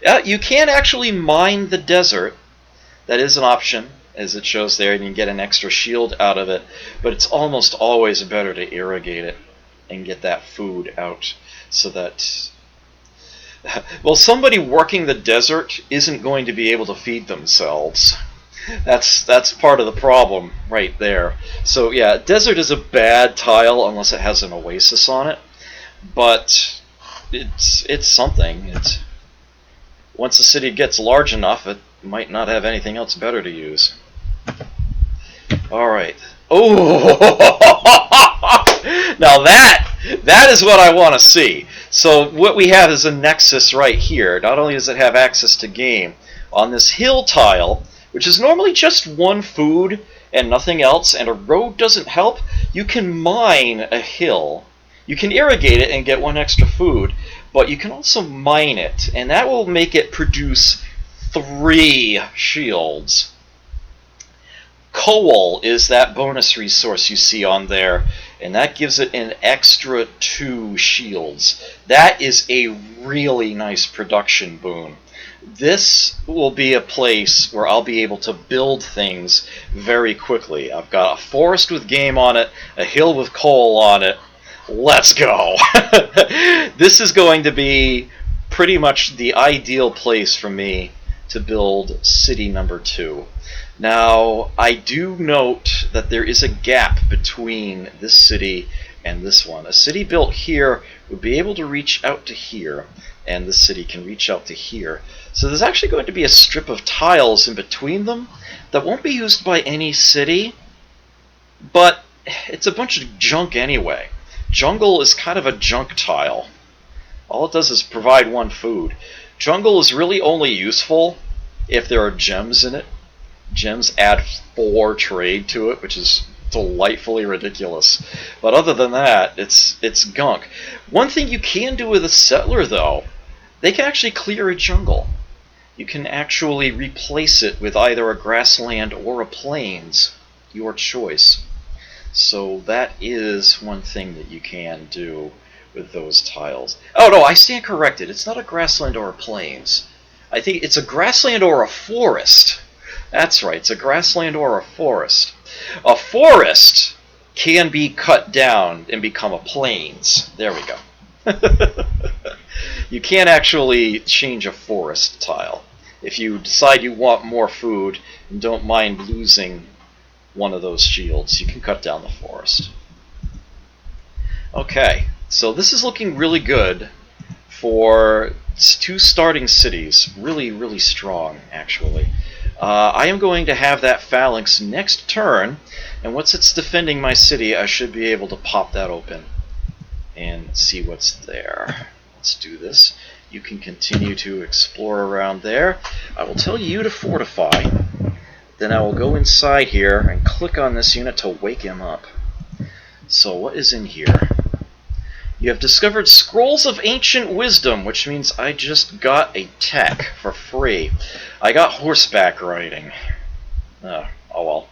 Yeah, you can actually mine the desert. That is an option, as it shows there, and you can get an extra shield out of it, but it's almost always better to irrigate it and get that food out so that, well, somebody working the desert isn't going to be able to feed themselves. That's part of the problem right there. So yeah, desert is a bad tile unless it has an oasis on it, but it's something. Once the city gets large enough, it might not have anything else better to use. Alright. Oh! Now that is what I want to see. So what we have is a nexus right here. Not only does it have access to game, on this hill tile, which is normally just 1 food and nothing else, and a road doesn't help, you can mine a hill. You can irrigate it and get 1 extra food, but you can also mine it, and that will make it produce 3 shields. Coal is that bonus resource you see on there, and that gives it an extra 2 shields. That is a really nice production boon. This will be a place where I'll be able to build things very quickly. I've got a forest with game on it, a hill with coal on it. Let's go! This is going to be pretty much the ideal place for me to build city number 2. Now, I do note that there is a gap between this city and this one. A city built here would be able to reach out to here, and this city can reach out to here. So there's actually going to be a strip of tiles in between them that won't be used by any city, but it's a bunch of junk anyway. Jungle is kind of a junk tile. All it does is provide 1 food. Jungle is really only useful if there are gems in it. Gems add 4 trade to it, which is delightfully ridiculous. But other than that, it's gunk. One thing you can do with a settler, though, they can actually clear a jungle. You can actually replace it with either a grassland or a plains, your choice. So that is one thing that you can do with those tiles. Oh no, I stand corrected. It's not a grassland or a plains. I think it's a grassland or a forest. That's right, it's a grassland or a forest. A forest can be cut down and become a plains. There we go. You can actually change a forest tile. If you decide you want more food and don't mind losing one of those shields, you can cut down the forest. Okay, so this is looking really good for 2 starting cities. Really, really strong, actually. I am going to have that phalanx next turn, and once it's defending my city, I should be able to pop that open and see what's there. Let's do this. You can continue to explore around there. I will tell you to fortify. Then I will go inside here and click on this unit to wake him up. So what is in here? You have discovered Scrolls of Ancient Wisdom, which means I just got a tech for free. I got horseback riding. Oh well.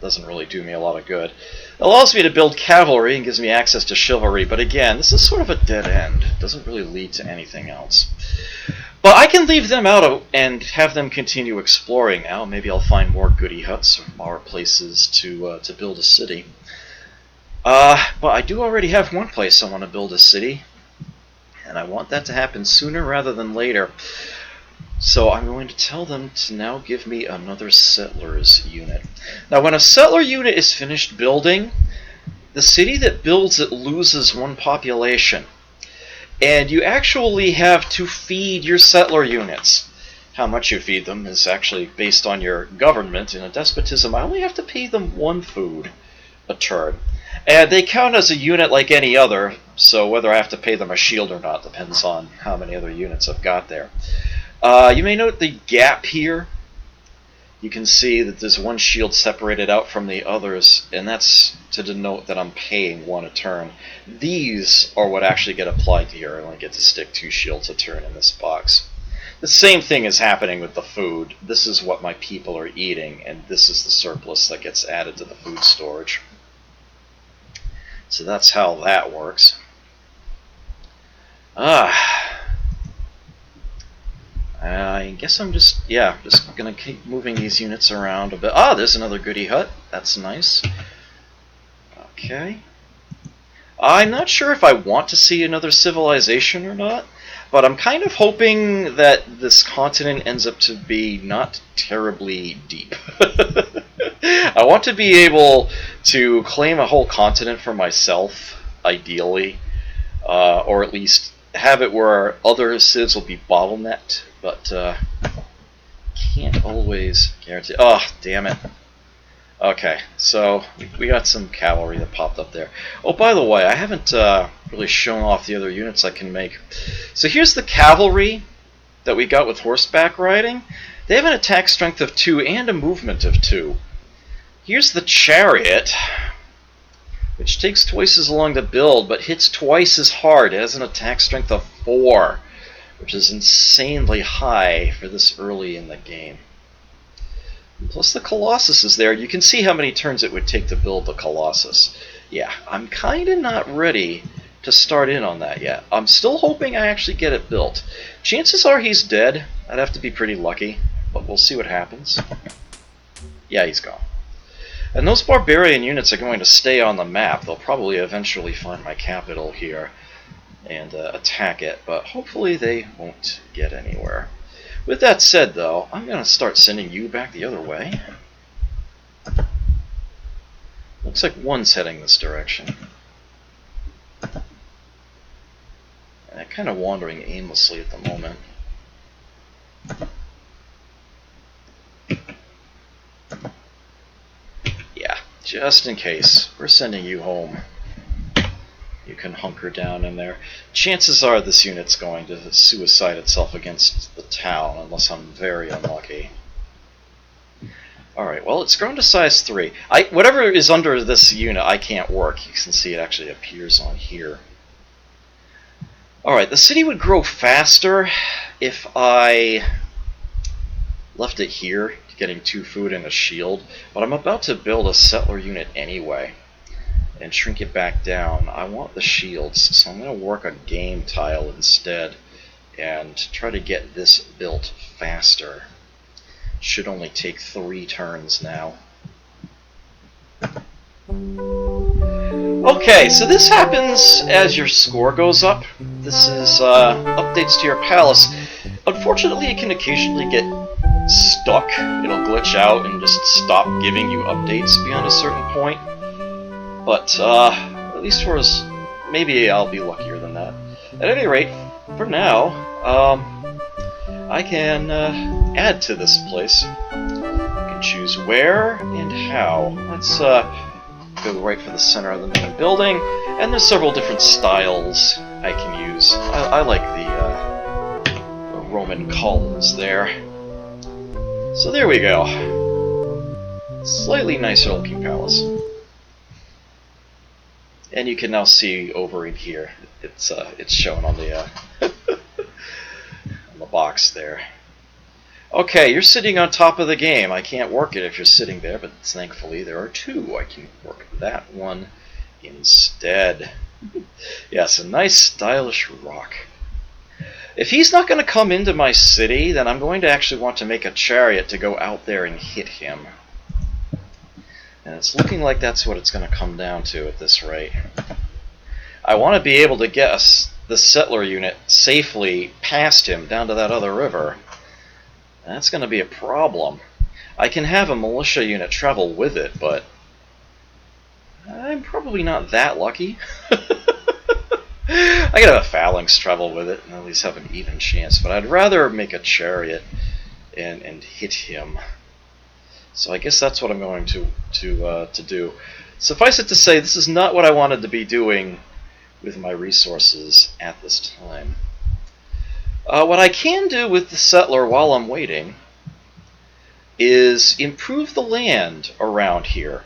doesn't really do me a lot of good. It allows me to build cavalry and gives me access to chivalry, but again, this is sort of a dead end. It doesn't really lead to anything else. But I can leave them out and have them continue exploring now. Maybe I'll find more goody huts or more places to build a city. But I do already have one place I want to build a city, and I want that to happen sooner rather than later. So I'm going to tell them to now give me another settlers unit. Now when a settler unit is finished building, the city that builds it loses one population. And you actually have to feed your settler units. How much you feed them is actually based on your government. In a despotism, I only have to pay them one food a turn. And they count as a unit like any other, so whether I have to pay them a shield or not depends on how many other units I've got there. You may note the gap here. You can see that there's one shield separated out from the others, and that's to denote that I'm paying one a turn. These are what actually get applied to here. I only get to stick 2 shields a turn in this box. The same thing is happening with the food. This is what my people are eating, and this is the surplus that gets added to the food storage. So that's how that works. I guess I'm just going to keep moving these units around a bit. There's another goody hut. That's nice. Okay. I'm not sure if I want to see another civilization or not, but I'm kind of hoping that this continent ends up to be not terribly deep. I want to be able to claim a whole continent for myself, ideally, or at least have it where other civs will be bottlenecked, but can't always guarantee. Oh, damn it. Okay, so we got some cavalry that popped up there. Oh, by the way, I haven't really shown off the other units I can make. So here's the cavalry that we got with horseback riding. They have an attack strength of 2 and a movement of 2. Here's the chariot, which takes twice as long to build, but hits twice as hard. It has an attack strength of 4, which is insanely high for this early in the game. Plus the Colossus is there. You can see how many turns it would take to build the Colossus. Yeah, I'm kind of not ready to start in on that yet. I'm still hoping I actually get it built. Chances are he's dead. I'd have to be pretty lucky, but we'll see what happens. Yeah, he's gone. And those barbarian units are going to stay on the map. They'll probably eventually find my capital here and attack it, but hopefully they won't get anywhere. With that said, though, I'm going to start sending you back the other way. Looks like one's heading this direction. And they're kind of wandering aimlessly at the moment. Yeah, just in case. We're sending you home. You can hunker down in there. Chances are this unit's going to suicide itself against the town, unless I'm very unlucky. Alright, well, it's grown to size 3. Whatever is under this unit, I can't work. You can see it actually appears on here. Alright, the city would grow faster if I left it here, getting 2 food and a shield, but I'm about to build a settler unit anyway and shrink it back down. I want the shields, so I'm going to work a game tile instead and try to get this built faster. Should only take 3 turns now. Okay, so this happens as your score goes up. This is updates to your palace. Unfortunately, it can occasionally get stuck. It'll glitch out and just stop giving you updates beyond a certain point. But at least for us, maybe I'll be luckier than that. At any rate, for now, I can add to this place. I can choose where and how. Let's go right for the center of the main building, and there's several different styles I can use. I like the Roman columns there. So there we go. Slightly nicer looking palace. And you can now see over in here. It's shown on the on the box there. Okay, you're sitting on top of the game. I can't work it if you're sitting there, but thankfully there are two. I can work that one instead. Yes, a nice stylish rock. If he's not going to come into my city, then I'm going to actually want to make a chariot to go out there and hit him. And it's looking like that's what it's going to come down to at this rate. I want to be able to get the settler unit safely past him down to that other river. That's going to be a problem. I can have a militia unit travel with it, but I'm probably not that lucky. I could have a phalanx travel with it and at least have an even chance, but I'd rather make a chariot and hit him. So I guess that's what I'm going to do. Suffice it to say, this is not what I wanted to be doing with my resources at this time. What I can do with the settler while I'm waiting is improve the land around here.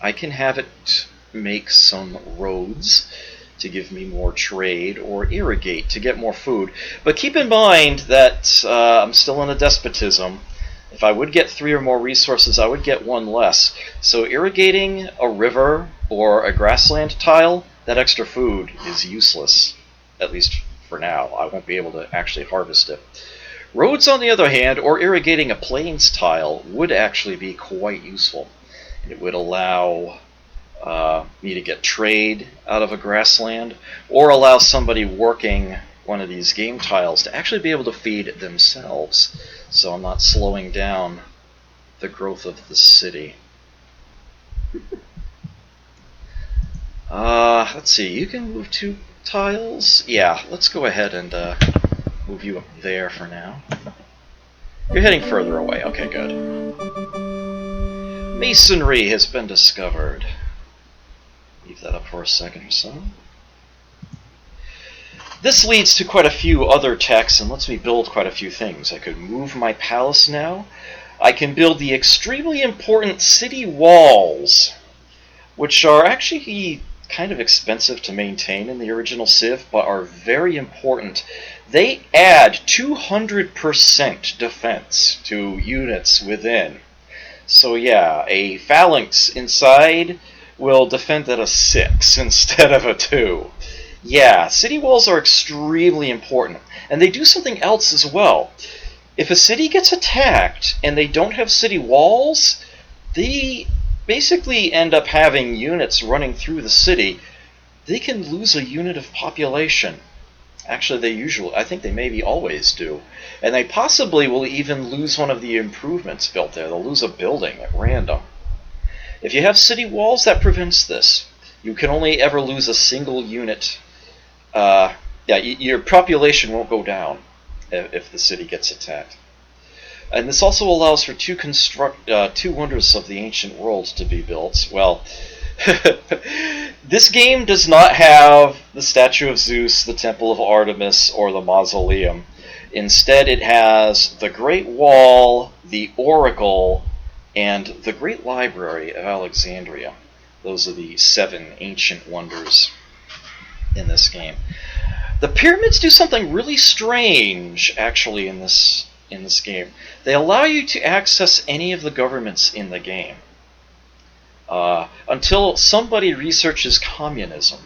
I can have it make some roads to give me more trade, or irrigate to get more food. But keep in mind that I'm still in a despotism. If I would get 3 or more resources, I would get 1 less. So irrigating a river or a grassland tile, that extra food is useless, at least for now. I won't be able to actually harvest it. Roads, on the other hand, or irrigating a plains tile would actually be quite useful. It would allow me to get trade out of a grassland, or allow somebody working one of these game tiles to actually be able to feed themselves, so I'm not slowing down the growth of the city. Let's see, you can move 2 tiles? Yeah, let's go ahead and move you up there for now. You're heading further away. Okay, good. Masonry has been discovered. Leave that up for a second or so. This leads to quite a few other techs and lets me build quite a few things. I could move my palace now. I can build the extremely important city walls, which are actually kind of expensive to maintain in the original Civ, but are very important. They add 200% defense to units within. So yeah, a phalanx inside will defend at a 6 instead of a 2. Yeah, city walls are extremely important. And they do something else as well. If a city gets attacked and they don't have city walls, they basically end up having units running through the city. They can lose a unit of population. Actually, I think they maybe always do. And they possibly will even lose one of the improvements built there. They'll lose a building at random. If you have city walls, that prevents this. You can only ever lose a single unit. Your population won't go down if the city gets attacked. And this also allows for 2 wonders of the ancient world to be built. Well, this game does not have the statue of Zeus, the temple of Artemis, or the mausoleum. Instead, it has the Great Wall, the Oracle, and the Great Library of Alexandria. Those are the 7 ancient wonders in this game. The pyramids do something really strange, actually, in this game. They allow you to access any of the governments in the game. Until somebody researches communism,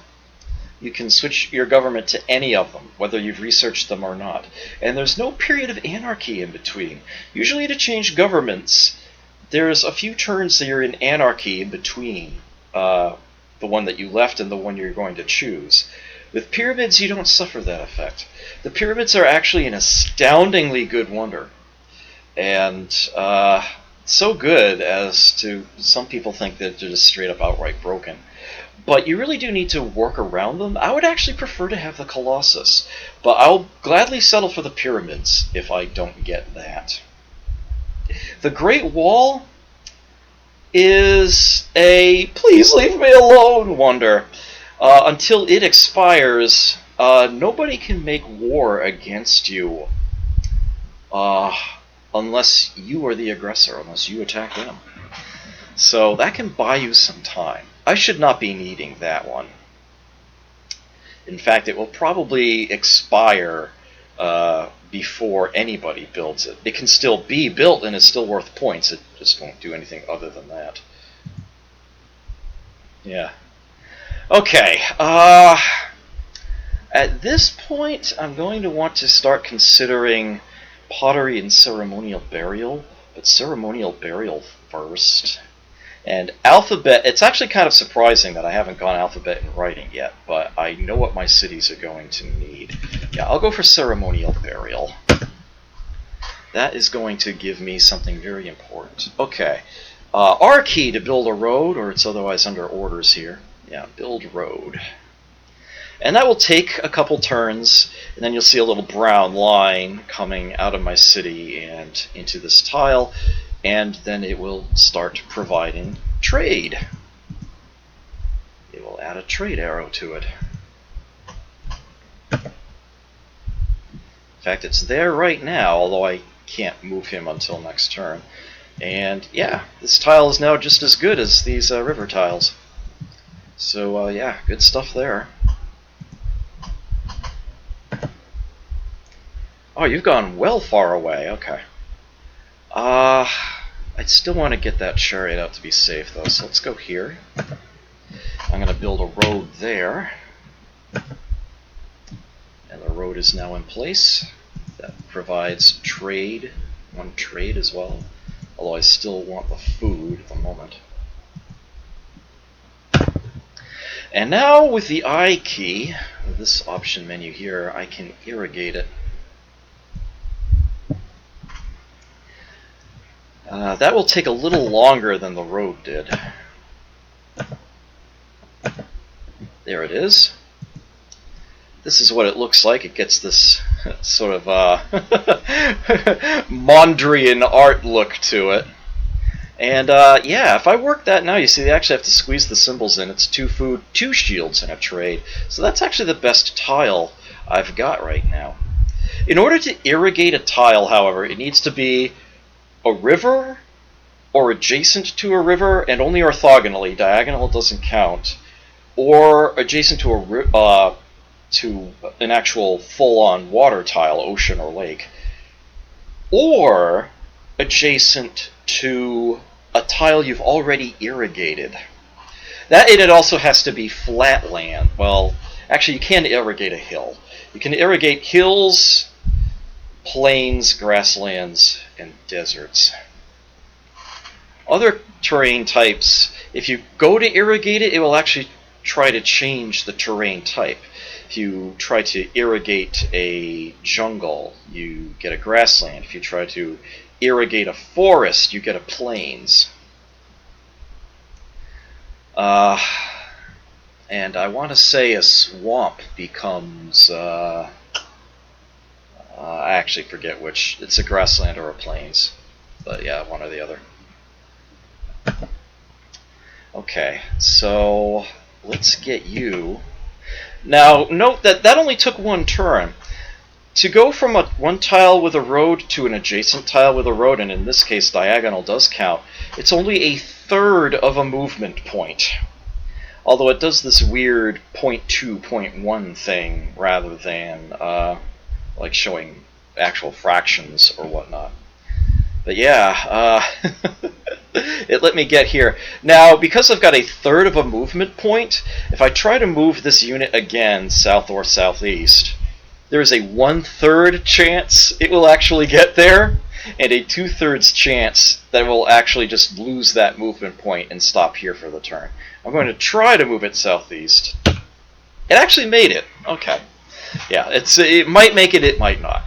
you can switch your government to any of them, whether you've researched them or not. And there's no period of anarchy in between. Usually to change governments, there's a few turns that you're in anarchy in between the one that you left and the one you're going to choose. With pyramids, you don't suffer that effect. The pyramids are actually an astoundingly good wonder. And so good as to some people think that they're just straight up outright broken. But you really do need to work around them. I would actually prefer to have the Colossus, but I'll gladly settle for the pyramids if I don't get that. The Great Wall is a please leave me alone wonder. Until it expires, nobody can make war against you unless you are the aggressor, unless you attack them. So that can buy you some time. I should not be needing that one. In fact, it will probably expire before anybody builds it. It can still be built and it's still worth points. It just won't do anything other than that. Yeah. Okay. At this point, I'm going to want to start considering pottery and ceremonial burial, but ceremonial burial first. And alphabet, it's actually kind of surprising that I haven't gone alphabet in writing yet, but I know what my cities are going to need. Yeah, I'll go for ceremonial burial. That is going to give me something very important. Okay. R key to build a road, or it's otherwise under orders here. Yeah, build road. And that will take a couple turns, and then you'll see a little brown line coming out of my city and into this tile, and then it will start providing trade. It will add a trade arrow to it. In fact, it's there right now, although I can't move him until next turn. And yeah, this tile is now just as good as these river tiles. So yeah, good stuff there. Oh, you've gone well far away. Okay. I'd still want to get that chariot out to be safe, though, so let's go here. I'm going to build a road there. And the road is now in place. That provides trade, one trade as well. Although I still want the food at the moment. And now with the I key, this option menu here, I can irrigate it. That will take a little longer than the road did. There it is. This is what it looks like. It gets this sort of Mondrian art look to it. And yeah, if I work that now, you see they actually have to squeeze the symbols in. It's 2 food, 2 shields, and a trade. So that's actually the best tile I've got right now. In order to irrigate a tile, however, it needs to be a river or adjacent to a river, and only orthogonally. Diagonal doesn't count. Or adjacent to to an actual full-on water tile, ocean or lake. Or adjacent to a tile you've already irrigated. That, and it also has to be flat land. Well, actually you can irrigate a hill. You can irrigate hills, plains, grasslands, and deserts. Other terrain types, if you go to irrigate it, it will actually try to change the terrain type. If you try to irrigate a jungle, you get a grassland. If you try to irrigate a forest, you get a plains. And I want to say a swamp becomes... I actually forget which. It's a grassland or a plains. But yeah, one or the other. Okay, so let's get you. Now, note that that only took 1 turn. To go from one tile with a road to an adjacent tile with a road, and in this case diagonal does count, it's only a third of a movement point. Although it does this weird 0.2, 0.1 thing rather than like showing actual fractions or whatnot. But yeah, it let me get here. Now, because I've got a third of a movement point, if I try to move this unit again south or southeast, there is a 1/3 chance it will actually get there, and a 2/3 chance that it will actually just lose that movement point and stop here for the turn. I'm going to try to move it southeast. It actually made it. Okay. Yeah, it might make it, it might not.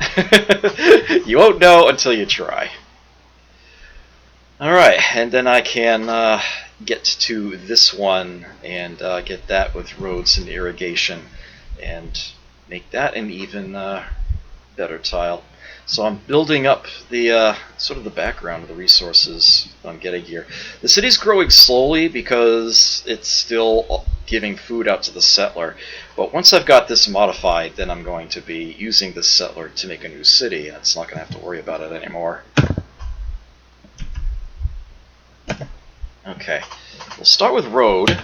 You won't know until you try. Alright, and then I can get to this one and get that with roads and irrigation and make that an even better tile. So I'm building up the sort of the background of the resources I'm getting here. The city's growing slowly because it's still giving food out to the settler. But once I've got this modified, then I'm going to be using this settler to make a new city, and it's not going to have to worry about it anymore. Okay, we'll start with road.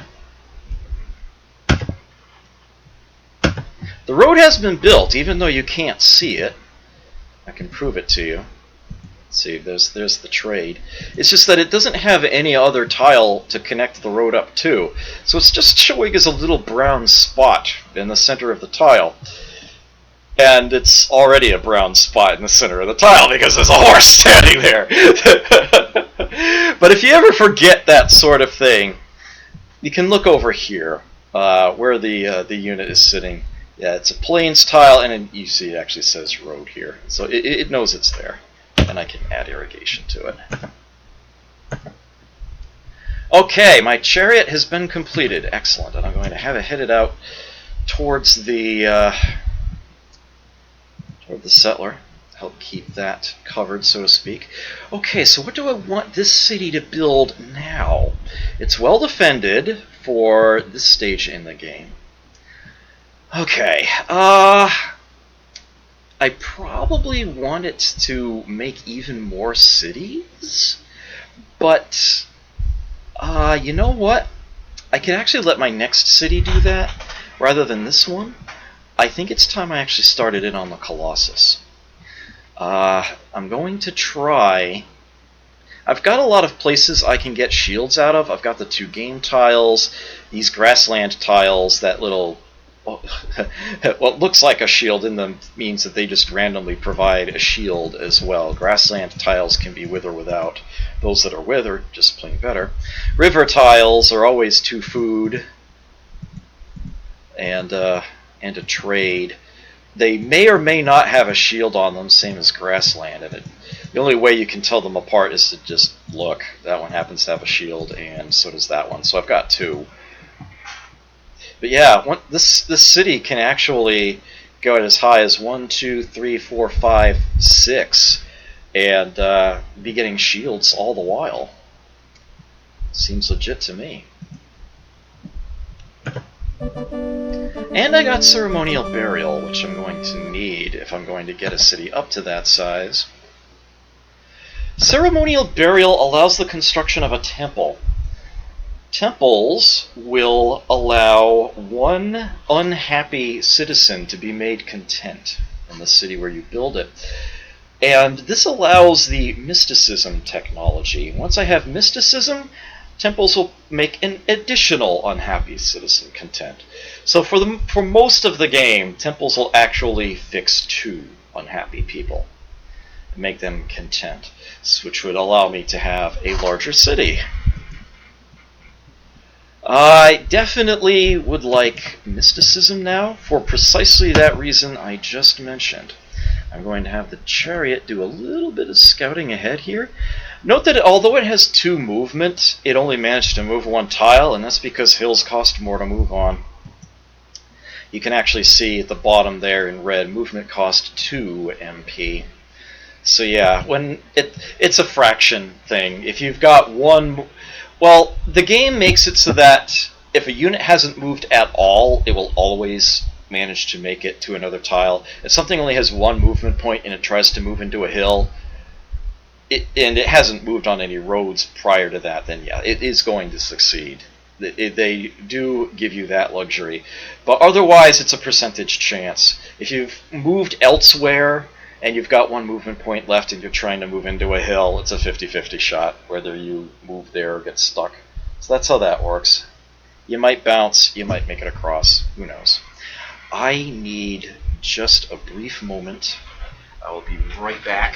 The road has been built, even though you can't see it. I can prove it to you. See, there's the trade. It's just that it doesn't have any other tile to connect the road up to. So it's just showing as a little brown spot in the center of the tile. And it's already a brown spot in the center of the tile because there's a horse standing there. But if you ever forget that sort of thing, you can look over here where the unit is sitting. Yeah, it's a plains tile, and you see it actually says road here. So it knows it's there. And I can add irrigation to it. Okay, my chariot has been completed. Excellent. And I'm going to have it headed out towards the settler. Help keep that covered, so to speak. Okay, so what do I want this city to build now? It's well defended for this stage in the game. Okay, I probably want it to make even more cities, but you know what? I can actually let my next city do that rather than this one. I think it's time I actually started in on the Colossus. I'm going to try... I've got a lot of places I can get shields out of. I've got the 2 game tiles, these grassland tiles, that little... what looks like a shield in them means that they just randomly provide a shield as well. Grassland tiles can be with or without. Those that are with are just plain better. River tiles are always 2 food and a trade. They may or may not have a shield on them, same as grassland. And the only way you can tell them apart is to just look. That one happens to have a shield, and so does that one. So I've got 2. But yeah, this city can actually go as high as 1, 2, 3, 4, 5, 6, and be getting shields all the while. Seems legit to me. And I got ceremonial burial, which I'm going to need if I'm going to get a city up to that size. Ceremonial burial allows the construction of a temple. Temples will allow one unhappy citizen to be made content in the city where you build it. And this allows the mysticism technology. Once I have mysticism, temples will make an additional unhappy citizen content. So for most of the game, temples will actually fix 2 unhappy people and make them content, which would allow me to have a larger city. I definitely would like mysticism now, for precisely that reason I just mentioned. I'm going to have the chariot do a little bit of scouting ahead here. Note that although it has 2 movement, it only managed to move 1 tile, and that's because hills cost more to move on. You can actually see at the bottom there in red, movement cost 2 MP. So yeah, when it's a fraction thing. If you've got 1... Well, the game makes it so that if a unit hasn't moved at all, it will always manage to make it to another tile. If something only has 1 movement point and it tries to move into a hill, and it hasn't moved on any roads prior to that, then yeah, it is going to succeed. They do give you that luxury. But otherwise, it's a percentage chance. If you've moved elsewhere and you've got 1 movement point left and you're trying to move into a hill, it's a 50-50 shot whether you move there or get stuck. So that's how that works. You might bounce, you might make it across, who knows. I need just a brief moment. I will be right back.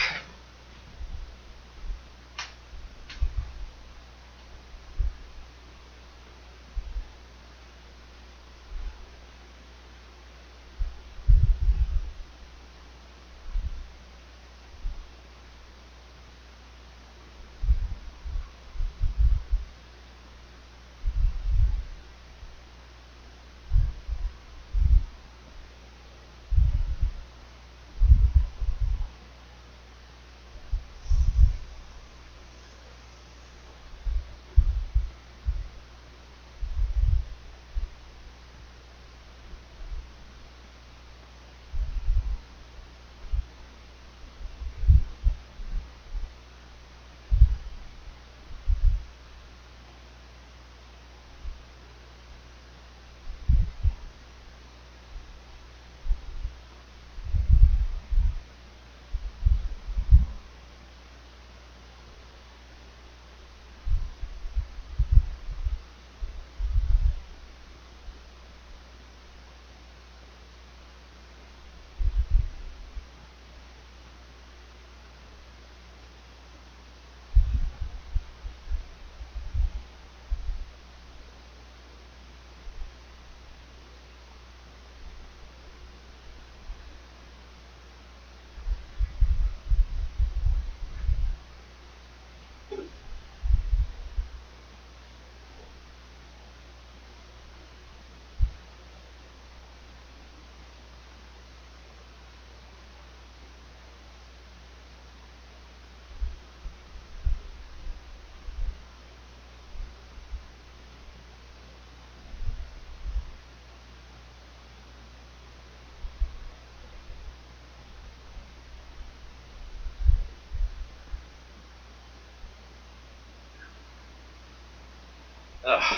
Ugh.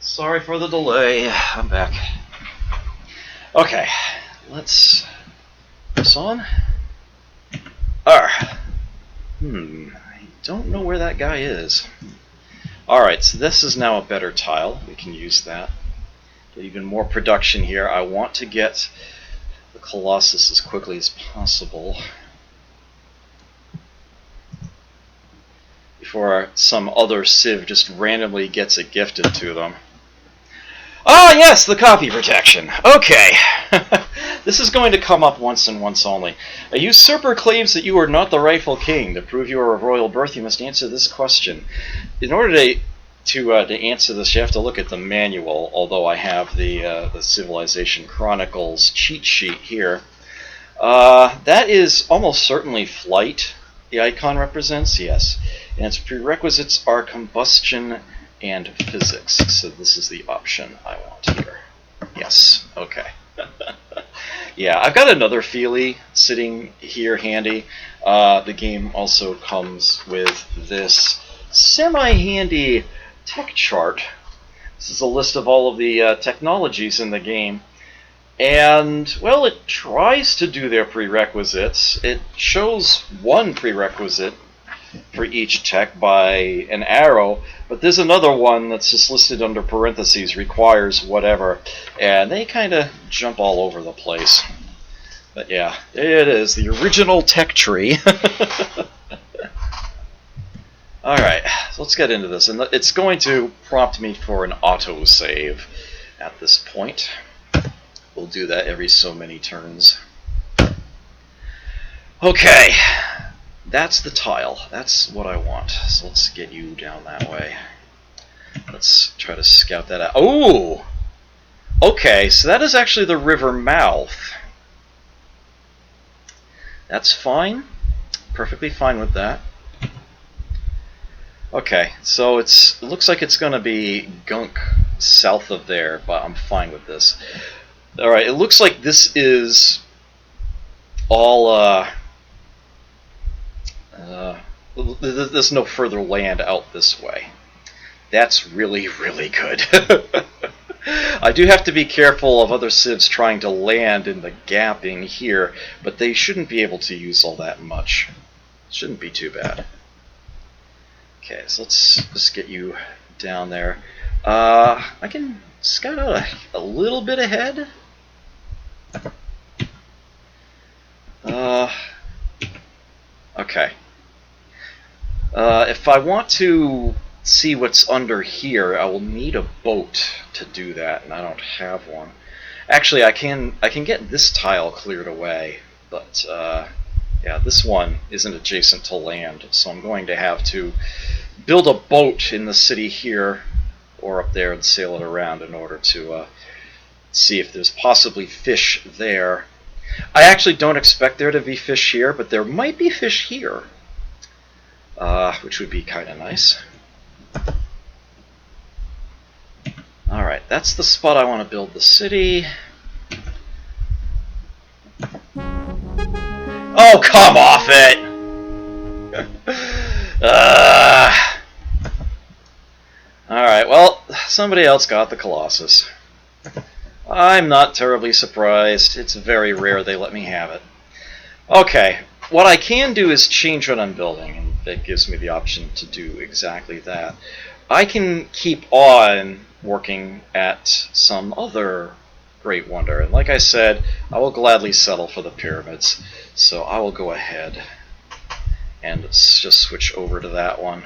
Sorry for the delay. I'm back. Okay, let's this on. I don't know where that guy is. Alright, so this is now a better tile. We can use that. Get even more production here. I want to get the Colossus as quickly as possible before some other civ just randomly gets it gifted to them. Ah, yes, the copy protection. Okay. This is going to come up once and once only. A usurper claims that you are not the rightful king. To prove you are of royal birth, you must answer this question. In order to answer this, you have to look at the manual, although I have the Civilization Chronicles cheat sheet here. That is almost certainly flight. The icon represents, yes. And its prerequisites are combustion and physics. So this is the option I want here. Yes, okay. Yeah, I've got another feelie sitting here handy. The game also comes with this semi-handy tech chart. This is a list of all of the technologies in the game. And, well, it tries to do their prerequisites. It shows one prerequisite for each tech by an arrow, but there's another one that's just listed under parentheses, requires whatever, and they kind of jump all over the place. But yeah, it is the original tech tree. Alright, so let's get into this, and it's going to prompt me for an autosave at this point. We'll do that every so many turns. Okay. That's the tile. That's what I want. So let's get you down that way. Let's try to scout that out. Oh! Okay, so that is actually the river mouth. That's fine. Perfectly fine with that. Okay, so it looks like it's going to be gunk south of there, but I'm fine with this. Alright, it looks like this is all... there's no further land out this way. That's really, really good. I do have to be careful of other civs trying to land in the gap in here, but they shouldn't be able to use all that much. Shouldn't be too bad. Okay, so let's just get you down there. I can scout out a little bit ahead. Okay. If I want to see what's under here, I will need a boat to do that, and I don't have one. Actually, I can get this tile cleared away, but yeah, this one isn't adjacent to land, so I'm going to have to build a boat in the city here or up there and sail it around in order to see if there's possibly fish there. I actually don't expect there to be fish here, but there might be fish here, which would be kind of nice. Alright, that's the spot I want to build the city. Oh, come off it! Alright, well, somebody else got the Colossus. I'm not terribly surprised. It's very rare they let me have it. Okay, what I can do is change what I'm building, and that gives me the option to do exactly that. I can keep on working at some other great wonder, and like I said, I will gladly settle for the pyramids, so I will go ahead and just switch over to that one.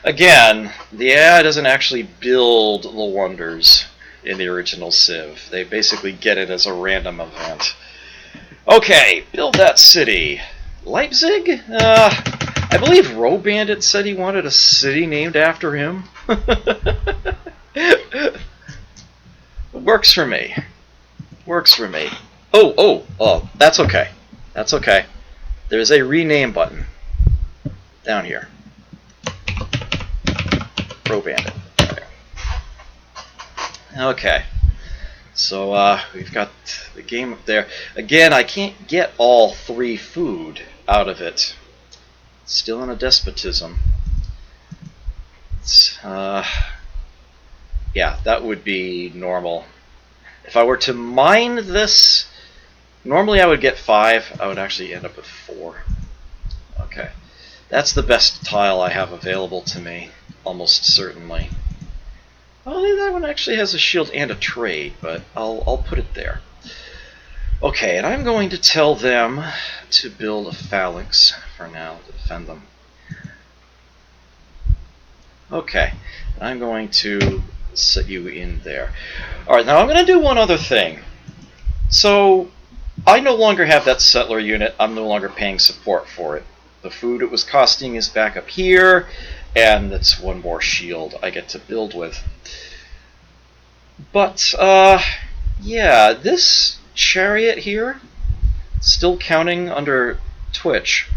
Again, the AI doesn't actually build the wonders in the original Civ. They basically get it as a random event. Okay, build that city. Leipzig? I believe Roe Bandit said he wanted a city named after him. Works for me. Works for me. Oh, that's okay. That's okay. There's a rename button down here. Roe Bandit. Okay. So we've got the game up there. Again, I can't get all 3 food out of it. Still in a despotism. Yeah, that would be normal. If I were to mine this, normally I would get 5. I would actually end up with 4. Okay. That's the best tile I have available to me, almost certainly. Oh, that one actually has a shield and a trade, but I'll put it there. Okay, and I'm going to tell them to build a phalanx for now to defend them. Okay, I'm going to set you in there. Alright, now I'm going to do one other thing. So, I no longer have that settler unit. I'm no longer paying support for it. The food it was costing is back up here, and that's one more shield I get to build with. But, yeah, this chariot here, still counting under Twitch.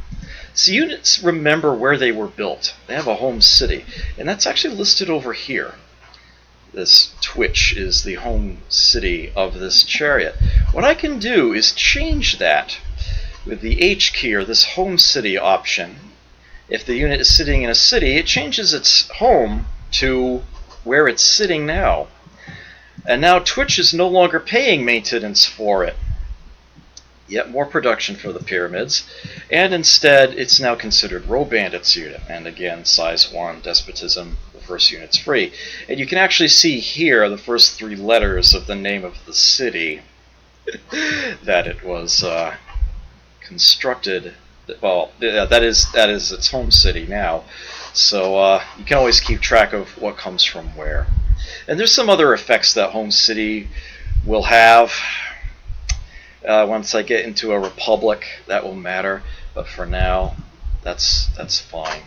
So units remember where they were built. They have a home city, and that's actually listed over here. This Twitch is the home city of this chariot. What I can do is change that with the H key, or this home city option. If the unit is sitting in a city, it changes its home to where it's sitting now. And now Twitch is no longer paying maintenance for it. Yet more production for the pyramids, and instead it's now considered Row Bandits unit, and again size 1, despotism, the first unit's free. And you can actually see here the first 3 letters of the name of the city that it was constructed. Well, that is its home city now, so you can always keep track of what comes from where. And there's some other effects that home city will have. Once I get into a republic, that will matter, but for now, that's fine.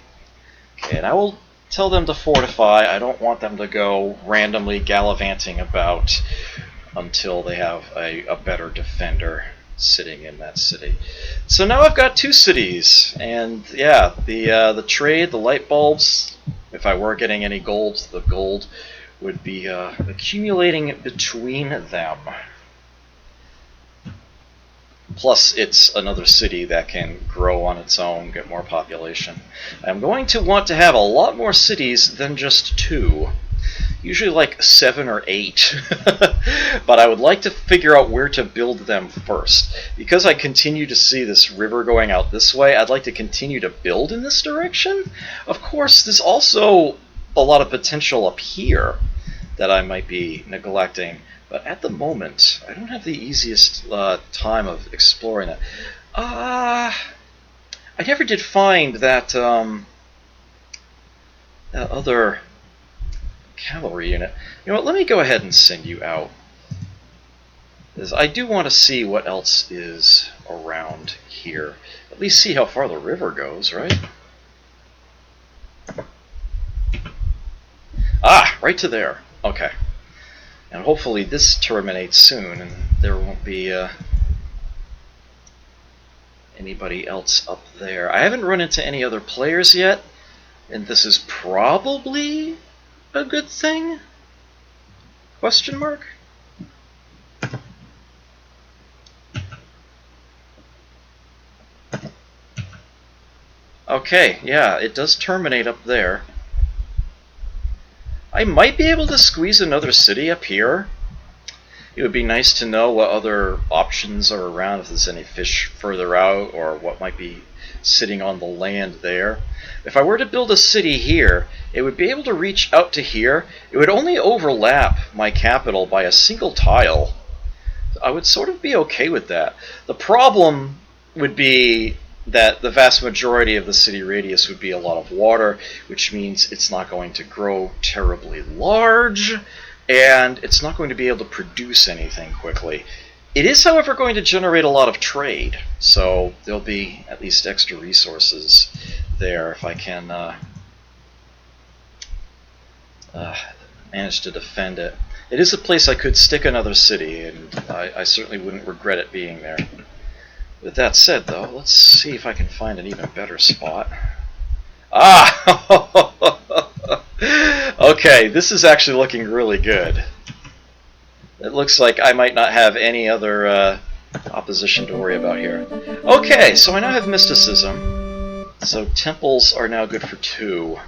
Okay, and I will tell them to fortify. I don't want them to go randomly gallivanting about until they have a better defender sitting in that city. So now I've got 2 cities, and yeah, the trade, the light bulbs, if I were getting any gold, the gold would be accumulating between them. Plus, it's another city that can grow on its own, get more population. I'm going to want to have a lot more cities than just 2. Usually like 7 or 8. But I would like to figure out where to build them first. Because I continue to see this river going out this way, I'd like to continue to build in this direction. Of course, there's also a lot of potential up here that I might be neglecting. But at the moment, I don't have the easiest time of exploring it. I never did find that that other cavalry unit. You know what, let me go ahead and send you out. Because I do want to see what else is around here. At least see how far the river goes, right? Ah, right to there. Okay. And hopefully this terminates soon, and there won't be anybody else up there. I haven't run into any other players yet, and this is probably a good thing? Question mark? Okay, yeah, it does terminate up there. I might be able to squeeze another city up here. It would be nice to know what other options are around, if there's any fish further out, or what might be sitting on the land there. If I were to build a city here, it would be able to reach out to here. It would only overlap my capital by a single tile. I would sort of be okay with that. The problem would be that the vast majority of the city radius would be a lot of water, which means it's not going to grow terribly large, and it's not going to be able to produce anything quickly. It is, however, going to generate a lot of trade, so there'll be at least extra resources there if I can manage to defend it. It is a place I could stick another city, and I certainly wouldn't regret it being there. With that said, though, let's see if I can find an even better spot. Ah! Okay, this is actually looking really good. It looks like I might not have any other opposition to worry about here. Okay, so I now have mysticism. So temples are now good for 2.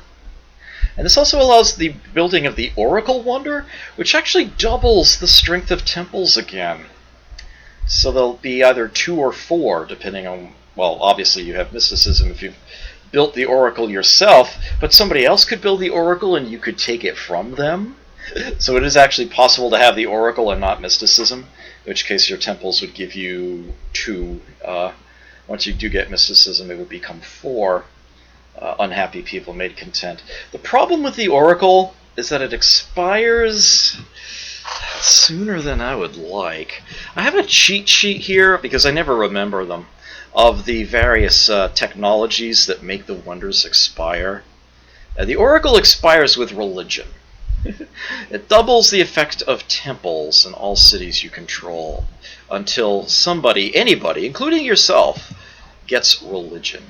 And this also allows the building of the Oracle Wonder, which actually doubles the strength of temples again. So they'll be either 2 or 4, depending on, well, obviously you have mysticism if you've built the Oracle yourself, but somebody else could build the Oracle and you could take it from them. So it is actually possible to have the Oracle and not mysticism, in which case your temples would give you 2. Once you do get mysticism, it would become 4. Unhappy people made content. The problem with the Oracle is that it expires sooner than I would like. I have a cheat sheet here, because I never remember them, of the various technologies that make the wonders expire. The Oracle expires with religion. It doubles the effect of temples in all cities you control until somebody, anybody, including yourself, gets religion.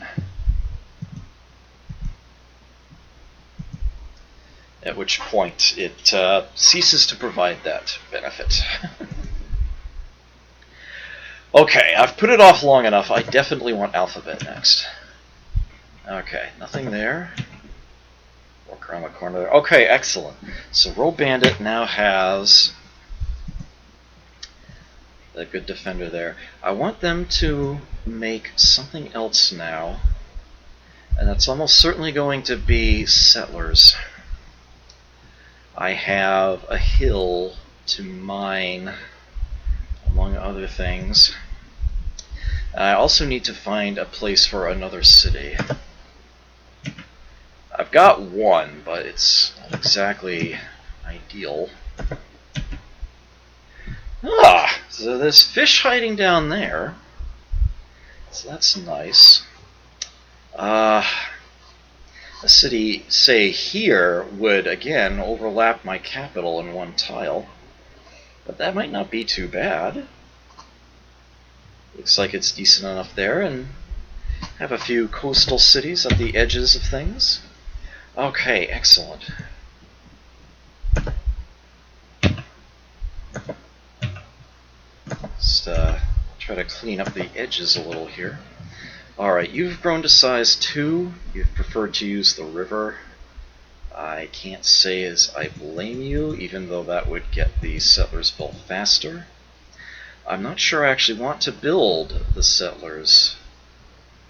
At which point it ceases to provide that benefit. Okay, I've put it off long enough. I definitely want Alphabet next. Okay, nothing there. Walk around the corner there. Okay, excellent. So Row Bandit now has a good defender there. I want them to make something else now, and that's almost certainly going to be settlers. I have a hill to mine, among other things. I also need to find a place for another city. I've got one, but it's not exactly ideal. Ah, so there's fish hiding down there. So that's nice. A city, say here, would again overlap my capital in one tile. But that might not be too bad. Looks like it's decent enough there, and have a few coastal cities at the edges of things. Okay, excellent. Just try to clean up the edges a little here. Alright, you've grown to size 2. You've preferred to use the river. I can't say as I blame you, even though that would get the settlers built faster. I'm not sure I actually want to build the settlers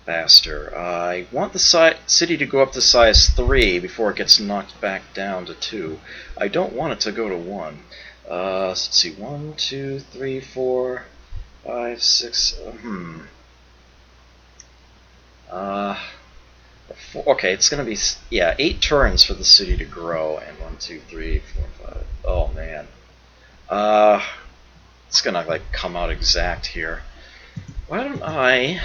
faster. I want the city to go up to size 3 before it gets knocked back down to 2. I don't want it to go to 1. Let's see, 1, 2, 3, 4, 5, 6, okay, it's going to be, yeah, 8 turns for the city to grow, and 1, 2, 3, 4, 5, oh man. It's going to, like, come out exact here. Why don't I,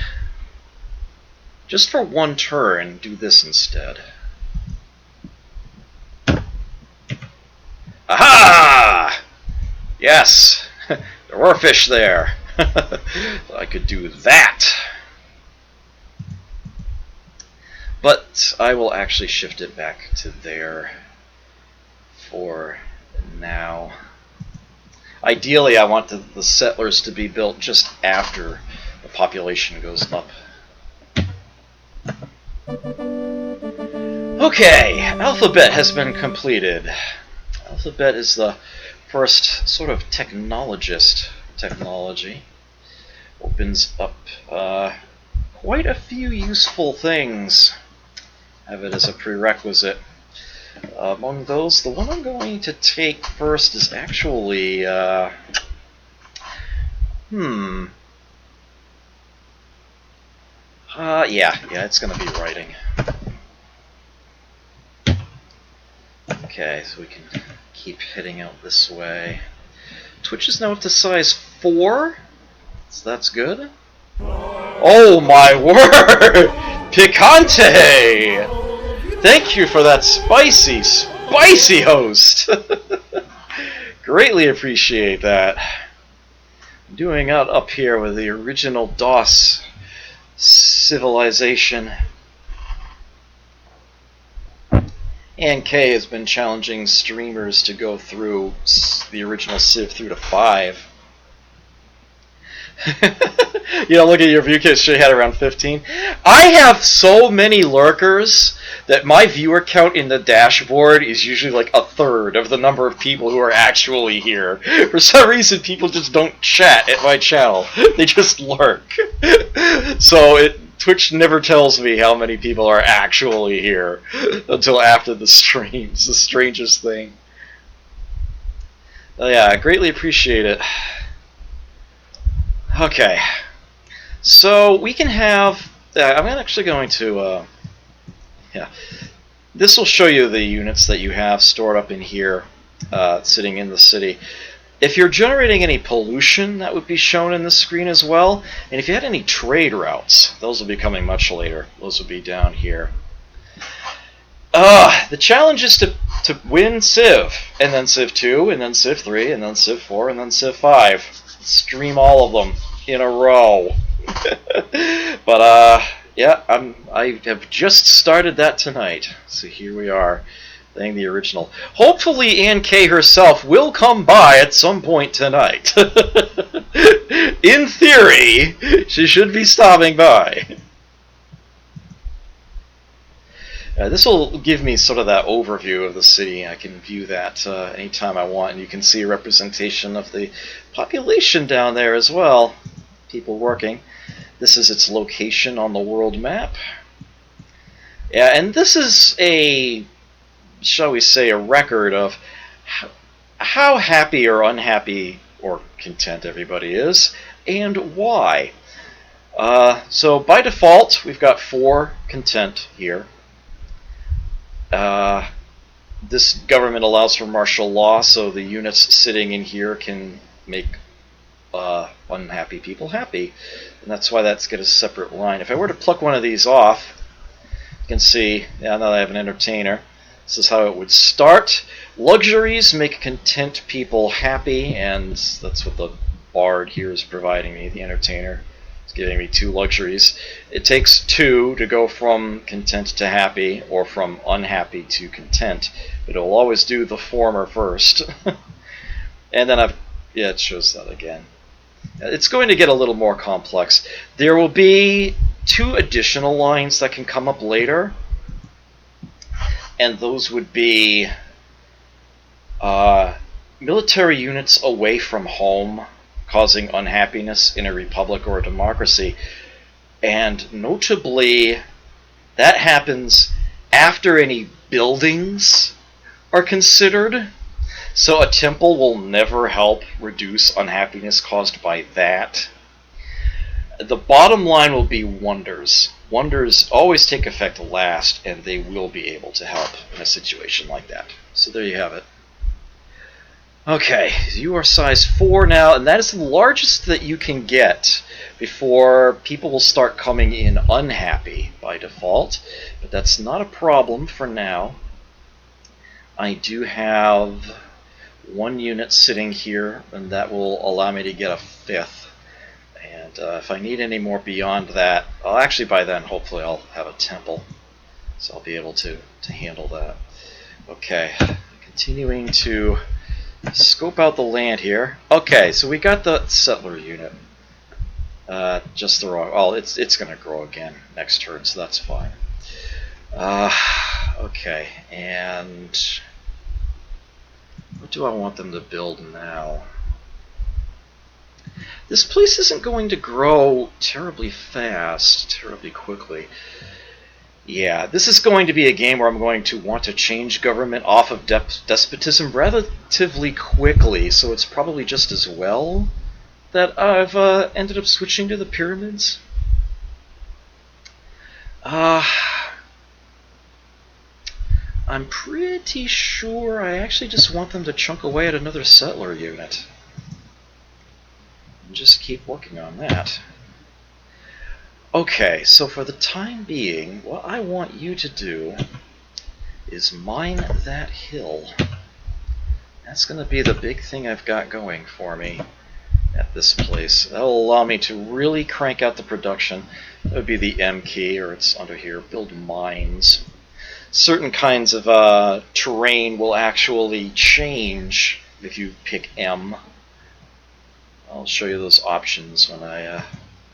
just for 1 turn, do this instead. Aha! Yes! There were fish there. I could do that. But I will actually shift it back to there for now. Ideally, I want the settlers to be built just after the population goes up. Okay, Alphabet has been completed. Alphabet is the first sort of technologist technology. Opens up quite a few useful things. Have it as a prerequisite. Among those, the one I'm going to take first is actually, yeah, it's going to be writing. Okay, so we can keep heading out this way. Twitch is now up to size 4, so that's good. Oh my word! Picante! Thank you for that spicy host! Greatly appreciate that. Doing out up here with the original DOS civilization. And K has been challenging streamers to go through the original Civ through to 5. Look at your view case. She had around 15. I have so many lurkers that my viewer count in the dashboard is usually like a third of the number of people who are actually here. For some reason, people just don't chat at my channel. They just lurk. So Twitch never tells me how many people are actually here until after the stream. It's the strangest thing. Yeah, I greatly appreciate it. Okay. So we can have... I'm actually going to... yeah. This will show you the units that you have stored up in here, sitting in the city. If you're generating any pollution, that would be shown in the screen as well. And if you had any trade routes, those will be coming much later. Those will be down here. The challenge is to win Civ, and then Civ 2, and then Civ 3, and then Civ 4, and then Civ 5. Stream all of them in a row. But, yeah, I have just started that tonight. So here we are. Playing the original. Hopefully Ann K herself will come by at some point tonight. In theory, she should be stopping by. This will give me sort of that overview of the city. I can view that anytime I want, and you can see a representation of the population down there as well. People working. This is its location on the world map. Yeah, and this is a... shall we say, a record of how happy or unhappy or content everybody is, and why. So by default, we've got 4 content here. This government allows for martial law, so the units sitting in here can make unhappy people happy. And that's why that's got a separate line. If I were to pluck one of these off, you can see, yeah, now I have an entertainer. This is how it would start. Luxuries make content people happy, and that's what the bard here is providing me, the entertainer. It's giving me 2 luxuries. It takes 2 to go from content to happy, or from unhappy to content, but it will always do the former first. And then yeah, it shows that again. It's going to get a little more complex. There will be 2 additional lines that can come up later. And those would be military units away from home causing unhappiness in a republic or a democracy. And notably, that happens after any buildings are considered. So a temple will never help reduce unhappiness caused by that. The bottom line will be wonders. Wonders always take effect last, and they will be able to help in a situation like that. So there you have it. Okay, you are size 4 now, and that is the largest that you can get before people will start coming in unhappy by default. But that's not a problem for now. I do have 1 unit sitting here, and that will allow me to get a 5th. And if I need any more beyond that, well, actually by then hopefully I'll have a temple, so I'll be able to handle that. Okay, continuing to scope out the land here. Okay, so we got the settler unit. Just the wrong... well, it's going to grow again next turn, so that's fine. Okay, and what do I want them to build now? This place isn't going to grow terribly fast, terribly quickly. Yeah, this is going to be a game where I'm going to want to change government off of despotism relatively quickly, so it's probably just as well that I've ended up switching to the pyramids. I'm pretty sure I actually just want them to chunk away at another settler unit. And just keep working on that. Okay, so for the time being, what I want you to do is mine that hill. That's going to be the big thing I've got going for me at this place. That'll allow me to really crank out the production. That would be the M key, or it's under here, build mines. Certain kinds of terrain will actually change if you pick M. I'll show you those options when I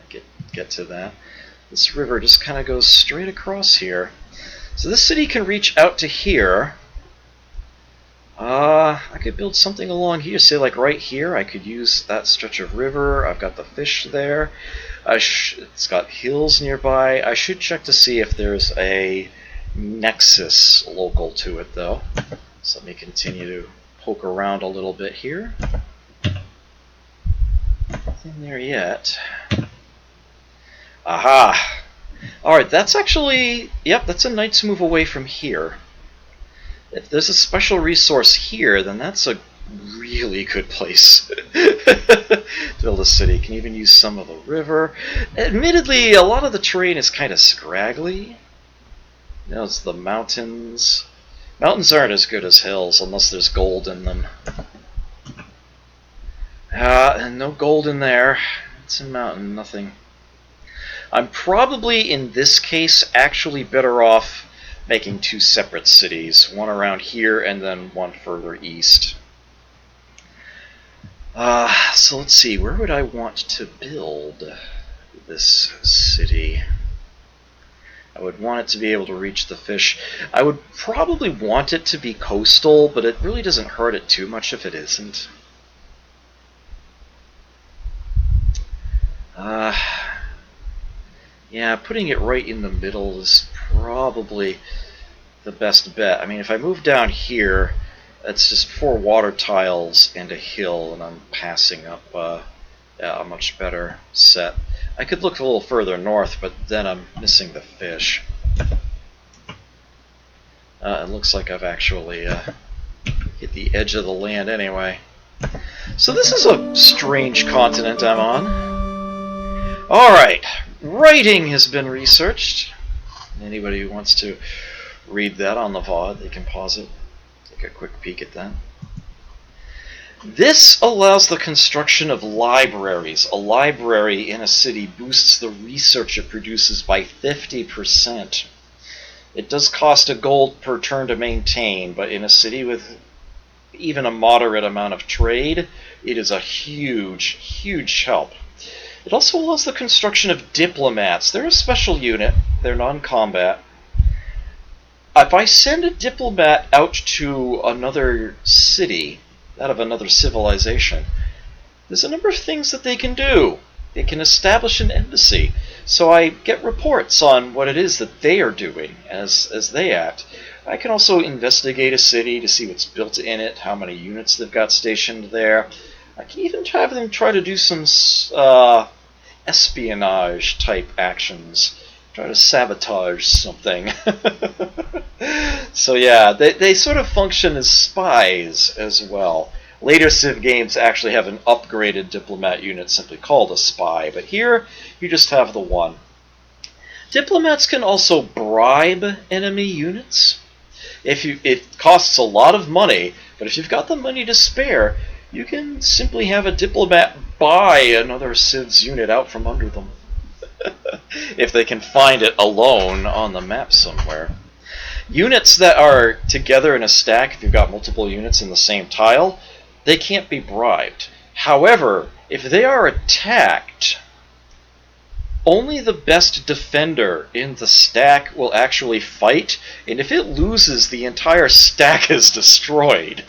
get get to that. This river just kind of goes straight across here. So this city can reach out to here. I could build something along here, say like right here. I could use that stretch of river. I've got the fish there. It's got hills nearby. I should check to see if there's a nexus local to it, though. So let me continue to poke around a little bit here. Nothing there yet. Aha! Alright, that's actually... Yep, that's a knight's move away from here. If there's a special resource here, then that's a really good place to build a city. You can even use some of the river. Admittedly, a lot of the terrain is kind of scraggly. You know, it's the mountains. Mountains aren't as good as hills unless there's gold in them. And no gold in there. It's a mountain, nothing. I'm probably, in this case, actually better off making two separate cities, one around here and then one further east. So let's see, where would I want to build this city? I would want it to be able to reach the fish. I would probably want it to be coastal, but it really doesn't hurt it too much if it isn't. Yeah, putting it right in the middle is probably the best bet. I mean, if I move down here, that's just 4 water tiles and a hill, and I'm passing up a much better set. I could look a little further north, but then I'm missing the fish. It looks like I've actually hit the edge of the land anyway. So this is a strange continent I'm on. Alright, writing has been researched. Anybody who wants to read that on the VOD, they can pause it, take a quick peek at that. This allows the construction of libraries. A library in a city boosts the research it produces by 50%. It does cost a gold per turn to maintain, but in a city with even a moderate amount of trade, it is a huge, huge help. It also allows the construction of diplomats. They're a special unit. They're non-combat. If I send a diplomat out to another city, out of another civilization, there's a number of things that they can do. They can establish an embassy. So I get reports on what it is that they are doing as they act. I can also investigate a city to see what's built in it, how many units they've got stationed there. I can even have them try to do some espionage type actions. Try to sabotage something. So yeah, they sort of function as spies as well. Later Civ games actually have an upgraded diplomat unit simply called a spy, but here you just have the one. Diplomats can also bribe enemy units. It costs a lot of money, but if you've got the money to spare, you can simply have a diplomat buy another Civ's unit out from under them. If they can find it alone on the map somewhere. Units that are together in a stack, if you've got multiple units in the same tile, they can't be bribed. However, if they are attacked, only the best defender in the stack will actually fight, and if it loses, the entire stack is destroyed.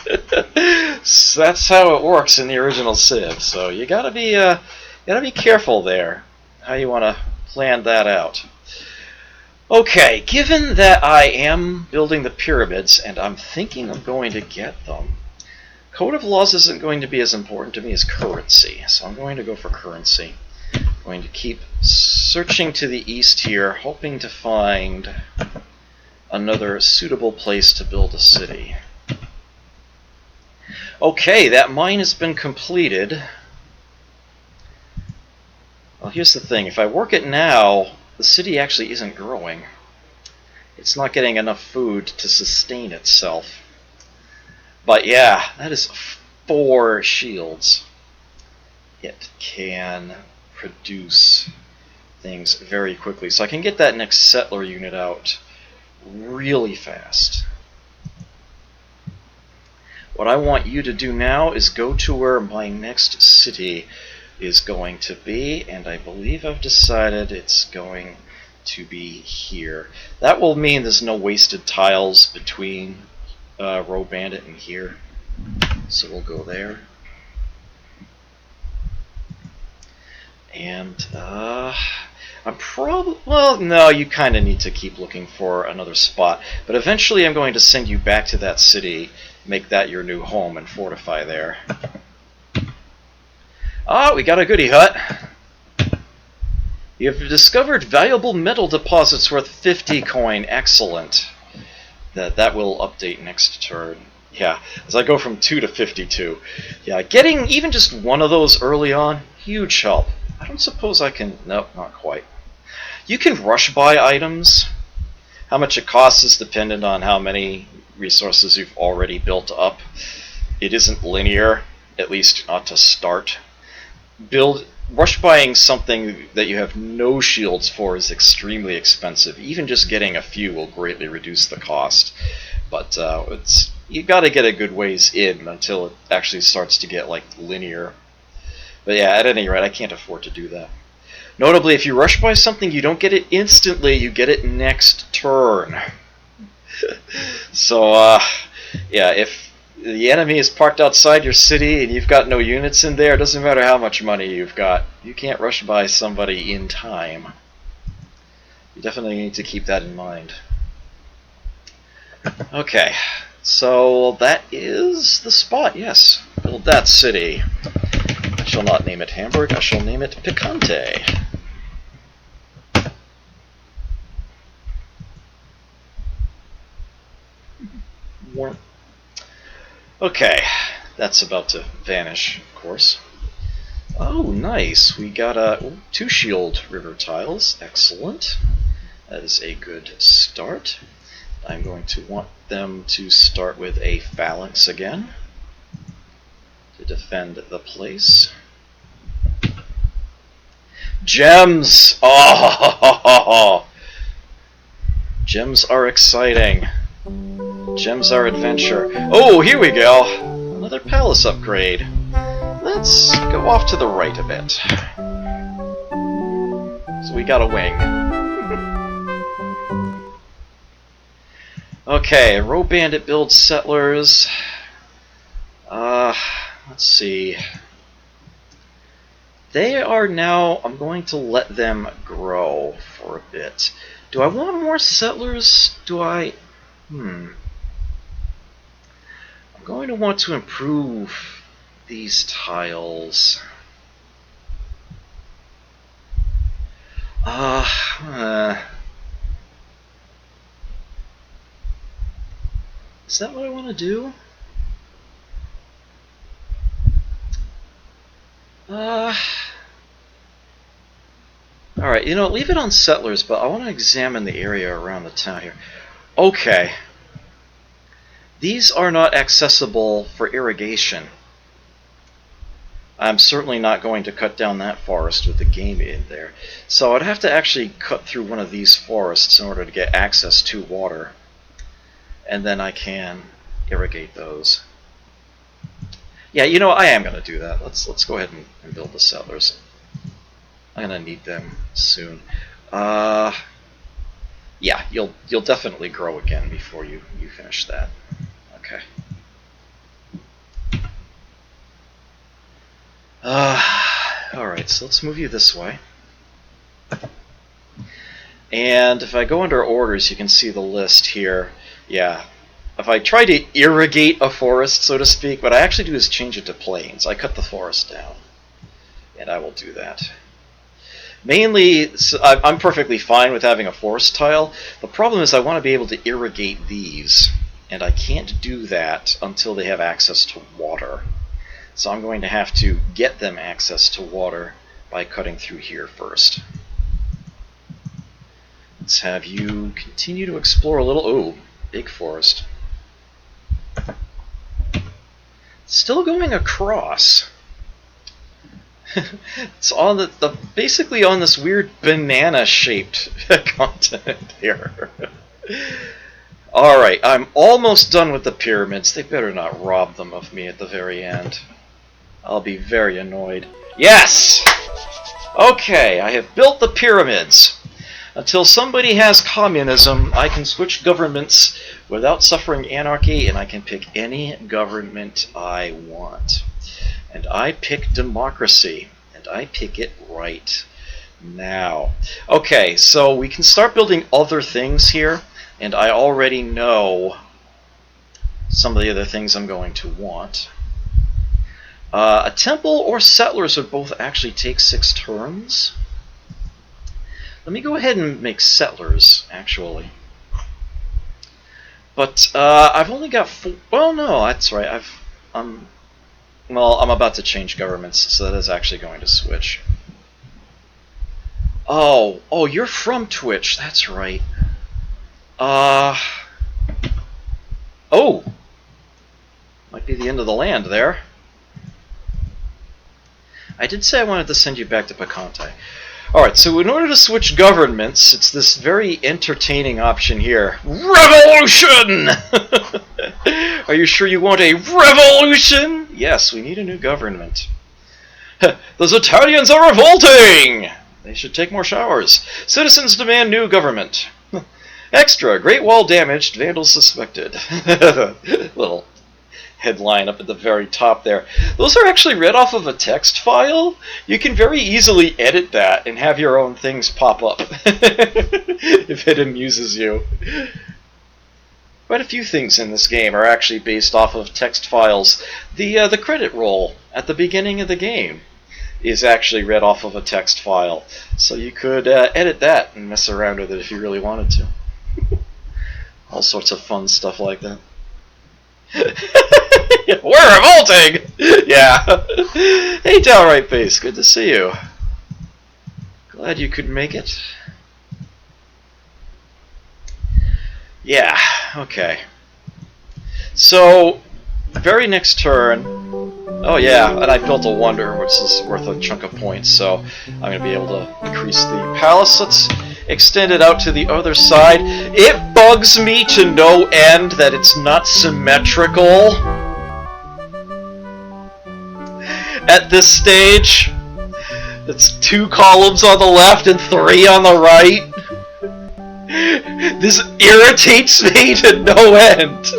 So that's how it works in the original Civ. So you gotta be careful there, how you want to plan that out. Okay, given that I am building the pyramids, and I'm thinking I'm going to get them, Code of Laws isn't going to be as important to me as currency, so I'm going to go for currency. I'm going to keep searching to the east here, hoping to find another suitable place to build a city. Okay, that mine has been completed. Well, here's the thing. If I work it now, the city actually isn't growing. It's not getting enough food to sustain itself. But yeah, that is 4 shields. It can produce things very quickly. So I can get that next settler unit out really fast. What I want you to do now is go to where my next city is going to be, and I believe I've decided it's going to be here. That will mean there's no wasted tiles between Row Bandit and here, so we'll go there. And I'm probably, well, no, you kind of need to keep looking for another spot. But eventually I'm going to send you back to that city, make that your new home, and fortify there. Ah, we got a goodie hut. You have discovered valuable metal deposits worth 50 coin. Excellent. That will update next turn. Yeah, as I go from 2 to 52. Yeah, getting even just one of those early on, huge help. I don't suppose I can... Nope, not quite. You can rush buy items. How much it costs is dependent on how many resources you've already built up. It isn't linear, at least not to start. Rush buying something that you have no shields for is extremely expensive. Even just getting a few will greatly reduce the cost. But you got to get a good ways in until it actually starts to get like linear. But yeah, at any rate, I can't afford to do that. Notably, if you rush buy something, you don't get it instantly, you get it next turn. So, yeah, if the enemy is parked outside your city and you've got no units in there, it doesn't matter how much money you've got. You can't rush buy somebody in time. You definitely need to keep that in mind. Okay, so that is the spot, yes. Build that city. I shall not name it Hamburg, I shall name it Picante. Okay, that's about to vanish, of course. Oh, nice. We got 2 shield river tiles. Excellent. That is a good start. I'm going to want them to start with a phalanx again to defend the place. Gems! Oh! Gems are exciting. Gems are adventure. Oh, here we go! Another palace upgrade. Let's go off to the right a bit. So we got a wing. Okay, Row Bandit builds settlers. Let's see. They are now... I'm going to let them grow for a bit. Do I want more settlers? Do I... I'm going to want to improve these tiles. Is that what I want to do? Alright, you know, leave it on settlers, but I want to examine the area around the town here. Okay. These are not accessible for irrigation. I'm certainly not going to cut down that forest with the game in there. So I'd have to actually cut through one of these forests in order to get access to water. And then I can irrigate those. Yeah, you know, I am going to do that. Let's go ahead and build the settlers. I'm going to need them soon. Yeah, you'll definitely grow again before you finish that. Okay. Alright, so let's move you this way. And if I go under orders, you can see the list here. Yeah. If I try to irrigate a forest, so to speak, what I actually do is change it to plains. I cut the forest down. And I will do that. Mainly, I'm perfectly fine with having a forest tile. The problem is I want to be able to irrigate these. And I can't do that until they have access to water. So I'm going to have to get them access to water by cutting through here first. Let's have you continue to explore a little. Oh, big forest. Still going across. It's on the basically on this weird banana-shaped continent here. Alright, I'm almost done with the pyramids. They better not rob them of me at the very end. I'll be very annoyed. Yes! Okay, I have built the pyramids. Until somebody has communism, I can switch governments without suffering anarchy, and I can pick any government I want. And I pick democracy, and I pick it right now. Okay, so we can start building other things here, and I already know some of the other things I'm going to want. A temple or settlers would both actually take 6 turns. Let me go ahead and make settlers, actually. But I've only got 4. Well, no, that's right. I'm about to change governments, so that is actually going to switch. Oh, you're from Twitch. That's right. Oh, might be the end of the land there. I did say I wanted to send you back to Picante. Alright, so in order to switch governments, it's this very entertaining option here. Revolution! Are you sure you want a revolution? Yes, we need a new government. Those Italians are revolting! They should take more showers. Citizens demand new government. Extra, Great Wall damaged, vandals suspected. Little headline up at the very top there. Those are actually read off of a text file. You can very easily edit that and have your own things pop up if it amuses you. Quite a few things in this game are actually based off of text files. The credit roll at the beginning of the game is actually read off of a text file, so you could edit that and mess around with it if you really wanted to. All sorts of fun stuff like that. We're revolting! Yeah. Hey, Downright Face, good to see you. Glad you could make it. Yeah, okay. So, very next turn. Oh yeah, and I built a wonder, which is worth a chunk of points, so I'm going to be able to increase the palace. Let's extend it out to the other side. It bugs me to no end that it's not symmetrical at this stage. It's 2 columns on the left and 3 on the right. This irritates me to no end.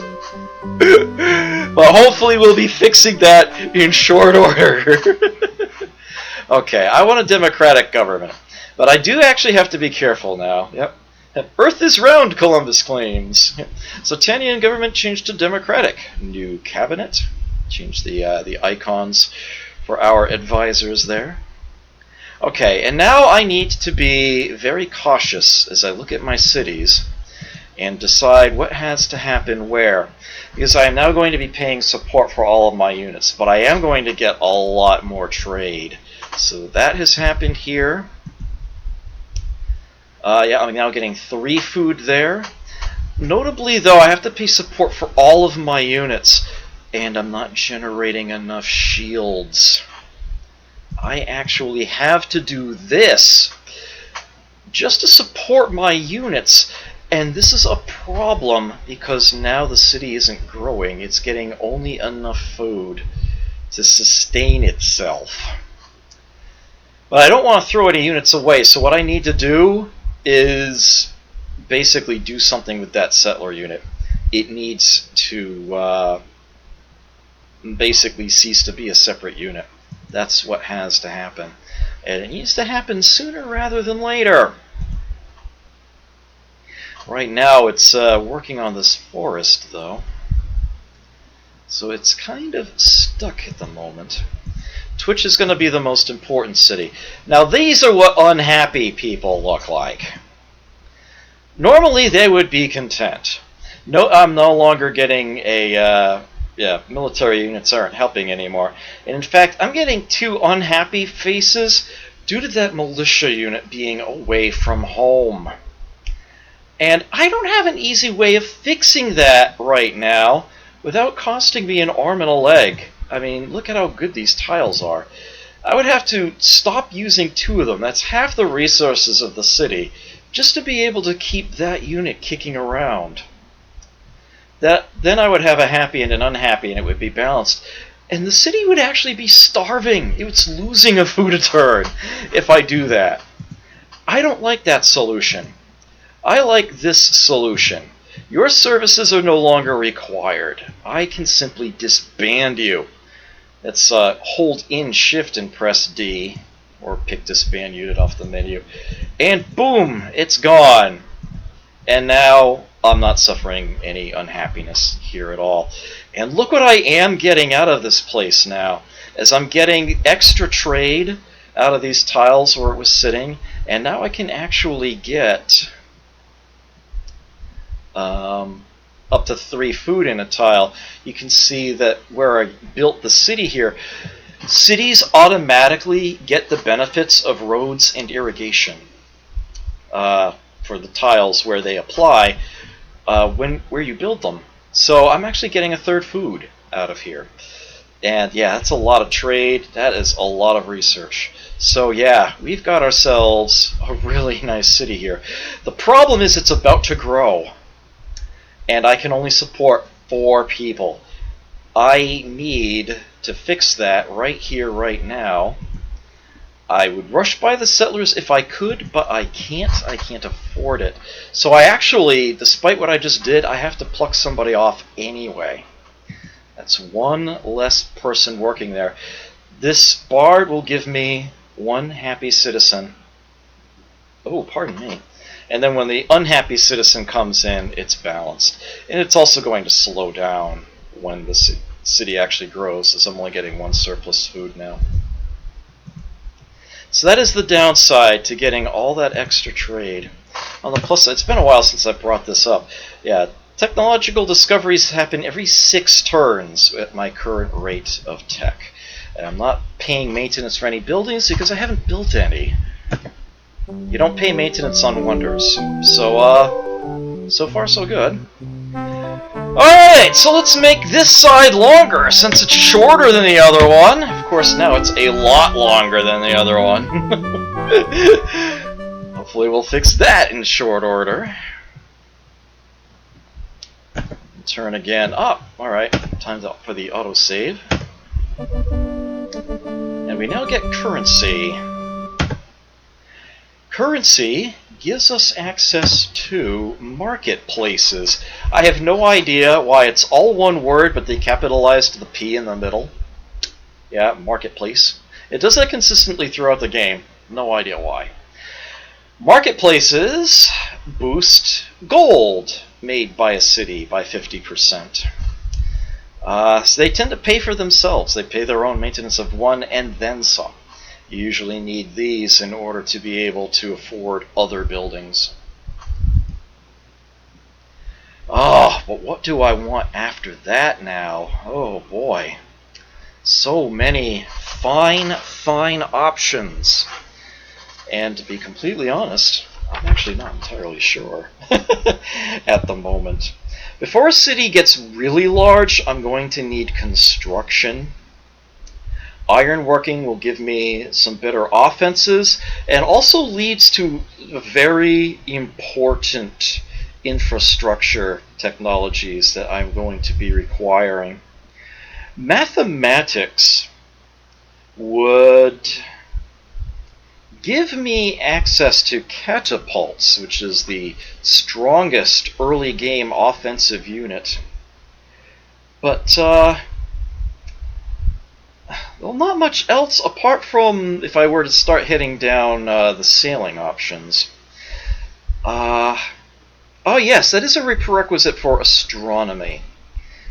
But hopefully we'll be fixing that in short order. Okay, I want a democratic government. But I do actually have to be careful now. Yep. Earth is round, Columbus claims. So Tanian government changed to democratic. New cabinet. Change the icons for our advisors there. Okay, and now I need to be very cautious as I look at my cities and decide what has to happen where. Because I am now going to be paying support for all of my units, but I am going to get a lot more trade. So that has happened here. Yeah, I'm now getting 3 food there. Notably, though, I have to pay support for all of my units, and I'm not generating enough shields. I actually have to do this just to support my units, and this is a problem because now the city isn't growing. It's getting only enough food to sustain itself. But I don't want to throw any units away, so what I need to do is basically do something with that settler unit. It needs to basically cease to be a separate unit. That's what has to happen. And it needs to happen sooner rather than later. Right now it's working on this forest, though. So it's kind of stuck at the moment. Twitch is going to be the most important city. Now these are what unhappy people look like. Normally they would be content. No, I'm no longer getting a... yeah, military units aren't helping anymore. And in fact, I'm getting 2 unhappy faces due to that militia unit being away from home. And I don't have an easy way of fixing that right now without costing me an arm and a leg. I mean, look at how good these tiles are. I would have to stop using 2 of them. That's half the resources of the city just to be able to keep that unit kicking around. Then I would have a happy and an unhappy, and it would be balanced. And the city would actually be starving. It's losing a food a turn if I do that. I don't like that solution. I like this solution. Your services are no longer required. I can simply disband you. Let's hold in Shift and press D, or pick disband unit off the menu. And boom, it's gone. And now I'm not suffering any unhappiness here at all. And look what I am getting out of this place now. As I'm getting extra trade out of these tiles where it was sitting, and now I can actually get up to 3 food in a tile. You can see that where I built the city here, cities automatically get the benefits of roads and irrigation for the tiles where they apply where you build them. So I'm actually getting a 3rd food out of here. And yeah, that's a lot of trade. That is a lot of research. So yeah, we've got ourselves a really nice city here. The problem is it's about to grow. And I can only support 4 people. I need to fix that right here, right now. I would rush by the settlers if I could, but I can't. I can't afford it. So I actually, despite what I just did, I have to pluck somebody off anyway. That's 1 less person working there. This bard will give me 1 happy citizen. Oh, pardon me. And then when the unhappy citizen comes in, it's balanced. And it's also going to slow down when the city actually grows, as I'm only getting 1 surplus food now. So that is the downside to getting all that extra trade. On the plus side, it's been a while since I brought this up. Yeah, technological discoveries happen every 6 turns at my current rate of tech. And I'm not paying maintenance for any buildings because I haven't built any. You don't pay maintenance on wonders. So, so far so good. Alright, so let's make this side longer, since it's shorter than the other one. Of course, now it's a lot longer than the other one. Hopefully we'll fix that in short order. Turn again up. Alright, time for the autosave. And we now get currency. Currency gives us access to marketplaces. I have no idea why it's all one word, but they capitalized the P in the middle. Yeah, marketplace. It does that consistently throughout the game. No idea why. Marketplaces boost gold made by a city by 50%. So they tend to pay for themselves. They pay their own maintenance of 1 and then some. You usually need these in order to be able to afford other buildings. Oh, but what do I want after that now? Oh boy. So many fine options. And to be completely honest, I'm actually not entirely sure at the moment. Before a city gets really large, I'm going to need construction. Ironworking will give me some better offenses and also leads to very important infrastructure technologies that I'm going to be requiring. Mathematics would give me access to catapults, which is the strongest early game offensive unit. But well, not much else apart from if I were to start heading down the sailing options. Oh yes, that is a prerequisite for astronomy,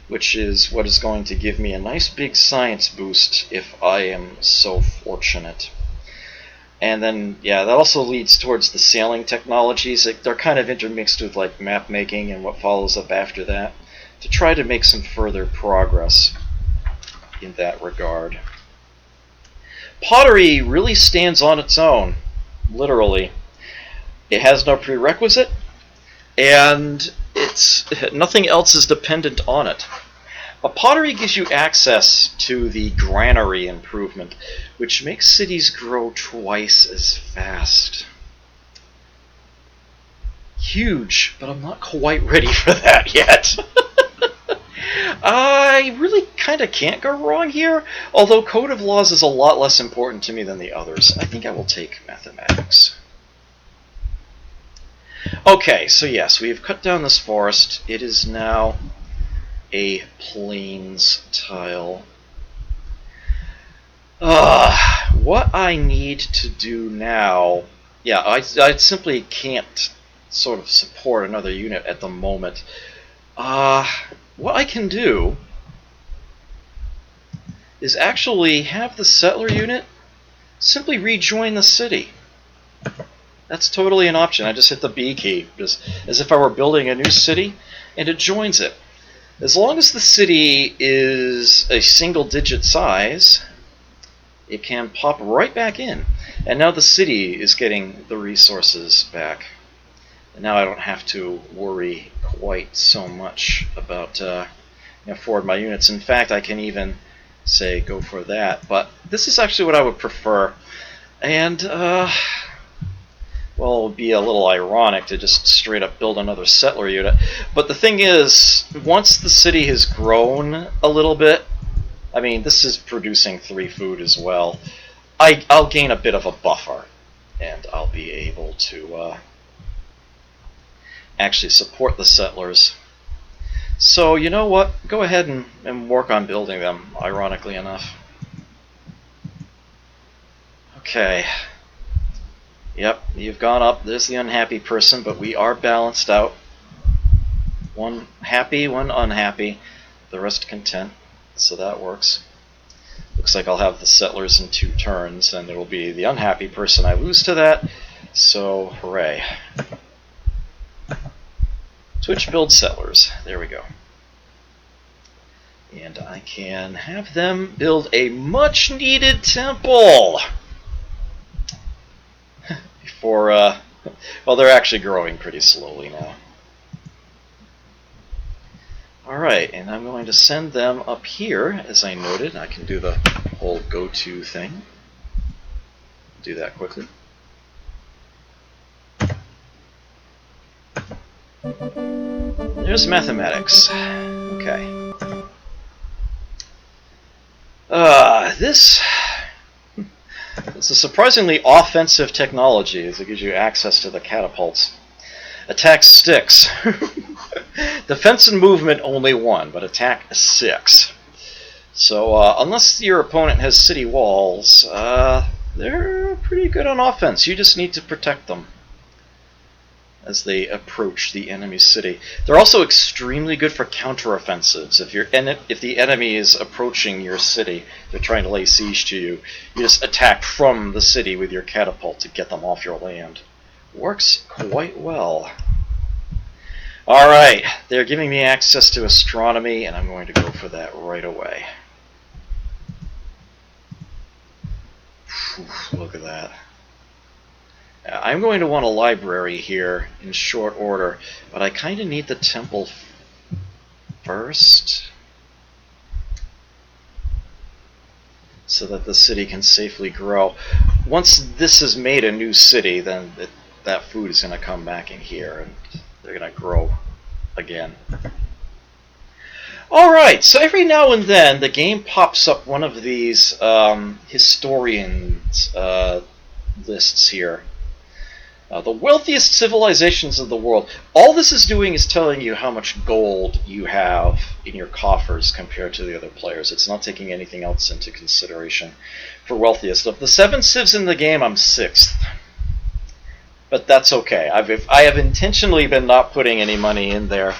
which is what is going to give me a nice big science boost if I am so fortunate. And then, yeah, that also leads towards the sailing technologies. They're kind of intermixed with like map making and what follows up after that, to try to make some further progress in that regard. Pottery really stands on its own, literally. It has no prerequisite, and nothing else is dependent on it. But pottery gives you access to the granary improvement, which makes cities grow twice as fast. Huge, but I'm not quite ready for that yet. I really kind of can't go wrong here, although Code of Laws is a lot less important to me than the others. I think I will take Mathematics. Okay, so yes, we have cut down this forest. It is now a plains tile. What I need to do now... Yeah, I simply can't sort of support another unit at the moment. What I can do is actually have the settler unit simply rejoin the city. That's totally an option. I just hit the B key, just as if I were building a new city, and it joins it. As long as the city is a single-digit size, it can pop right back in. And now the city is getting the resources back. And now I don't have to worry quite so much about forward my units. In fact, I can even say go for that. But this is actually what I would prefer. And, well, it would be a little ironic to just straight up build another settler unit. But the thing is, once the city has grown a little bit, I mean, this is producing 3 food as well, I'll gain a bit of a buffer. And I'll be able to actually support the settlers. So, you know what? Go ahead and work on building them, ironically enough. Okay. Yep, you've gone up. There's the unhappy person, but we are balanced out. One happy, one unhappy. The rest content. So that works. Looks like I'll have the settlers in 2 turns, and it will be the unhappy person I lose to that. So, hooray. Switch build settlers. There we go. And I can have them build a much needed temple. Before, well, they're actually growing pretty slowly now. Alright, and I'm going to send them up here, as I noted. I can do the whole go-to thing. Do that quickly. There's mathematics. Okay. This is a surprisingly offensive technology, as it gives you access to the catapults. Attack 6. Defense and movement only 1, but attack 6. So unless your opponent has city walls, they're pretty good on offense. You just need to protect them as they approach the enemy city. They're also extremely good for counteroffensives. If the enemy is approaching your city, they're trying to lay siege to you, you just attack from the city with your catapult to get them off your land. Works quite well. Alright, they're giving me access to astronomy, and I'm going to go for that right away. Whew, look at that. I'm going to want a library here in short order, but I kind of need the temple first so that the city can safely grow. Once this has made a new city, then that food is going to come back in here and they're going to grow again. Alright, so every now and then the game pops up one of these historians lists here. The wealthiest civilizations of the world. All this is doing is telling you how much gold you have in your coffers compared to the other players. It's not taking anything else into consideration for wealthiest. Of the 7 civs in the game, I'm 6th. But that's okay. I have intentionally been not putting any money in there.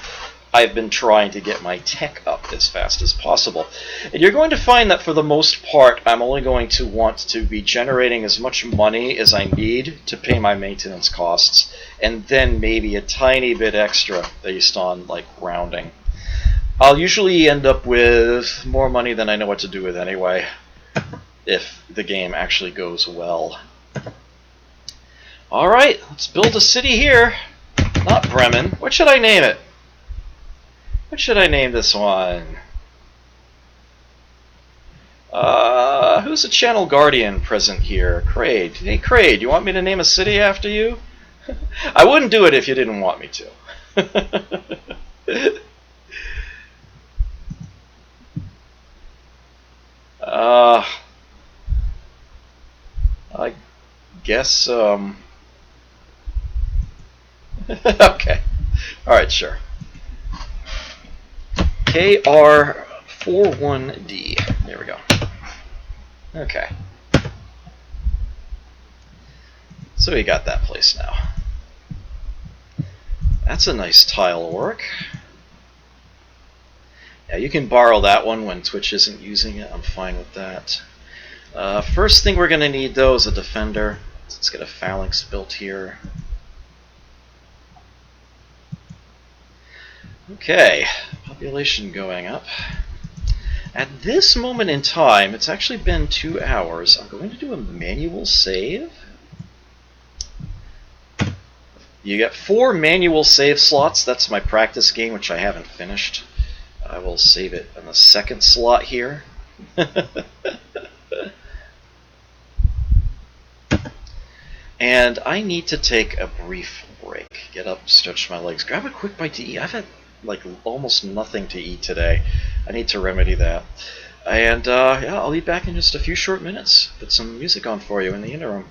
I've been trying to get my tech up as fast as possible. And you're going to find that for the most part, I'm only going to want to be generating as much money as I need to pay my maintenance costs, and then maybe a tiny bit extra based on, like, rounding. I'll usually end up with more money than I know what to do with anyway, if the game actually goes well. Alright, let's build a city here. Not Bremen. What should I name it? What should I name this one? Who's a channel guardian present here? Kraid. Hey, Kraid, you want me to name a city after you? I wouldn't do it if you didn't want me to. Uh, I guess, okay. Alright, sure. KR41D. There we go. Okay. So we got that place now. That's a nice tile work. Yeah, you can borrow that one when Twitch isn't using it. I'm fine with that. First thing we're going to need, though, is a defender. Let's get a phalanx built here. Okay, population going up. At this moment in time, it's actually been 2 hours. I'm going to do a manual save. You get 4 manual save slots. That's my practice game, which I haven't finished. I will save it in the second slot here. And I need to take a brief break. Get up, stretch my legs, grab a quick bite to eat. I've had like almost nothing to eat today. I need to remedy that. And yeah, I'll be back in just a few short minutes. Put some music on for you in the interim.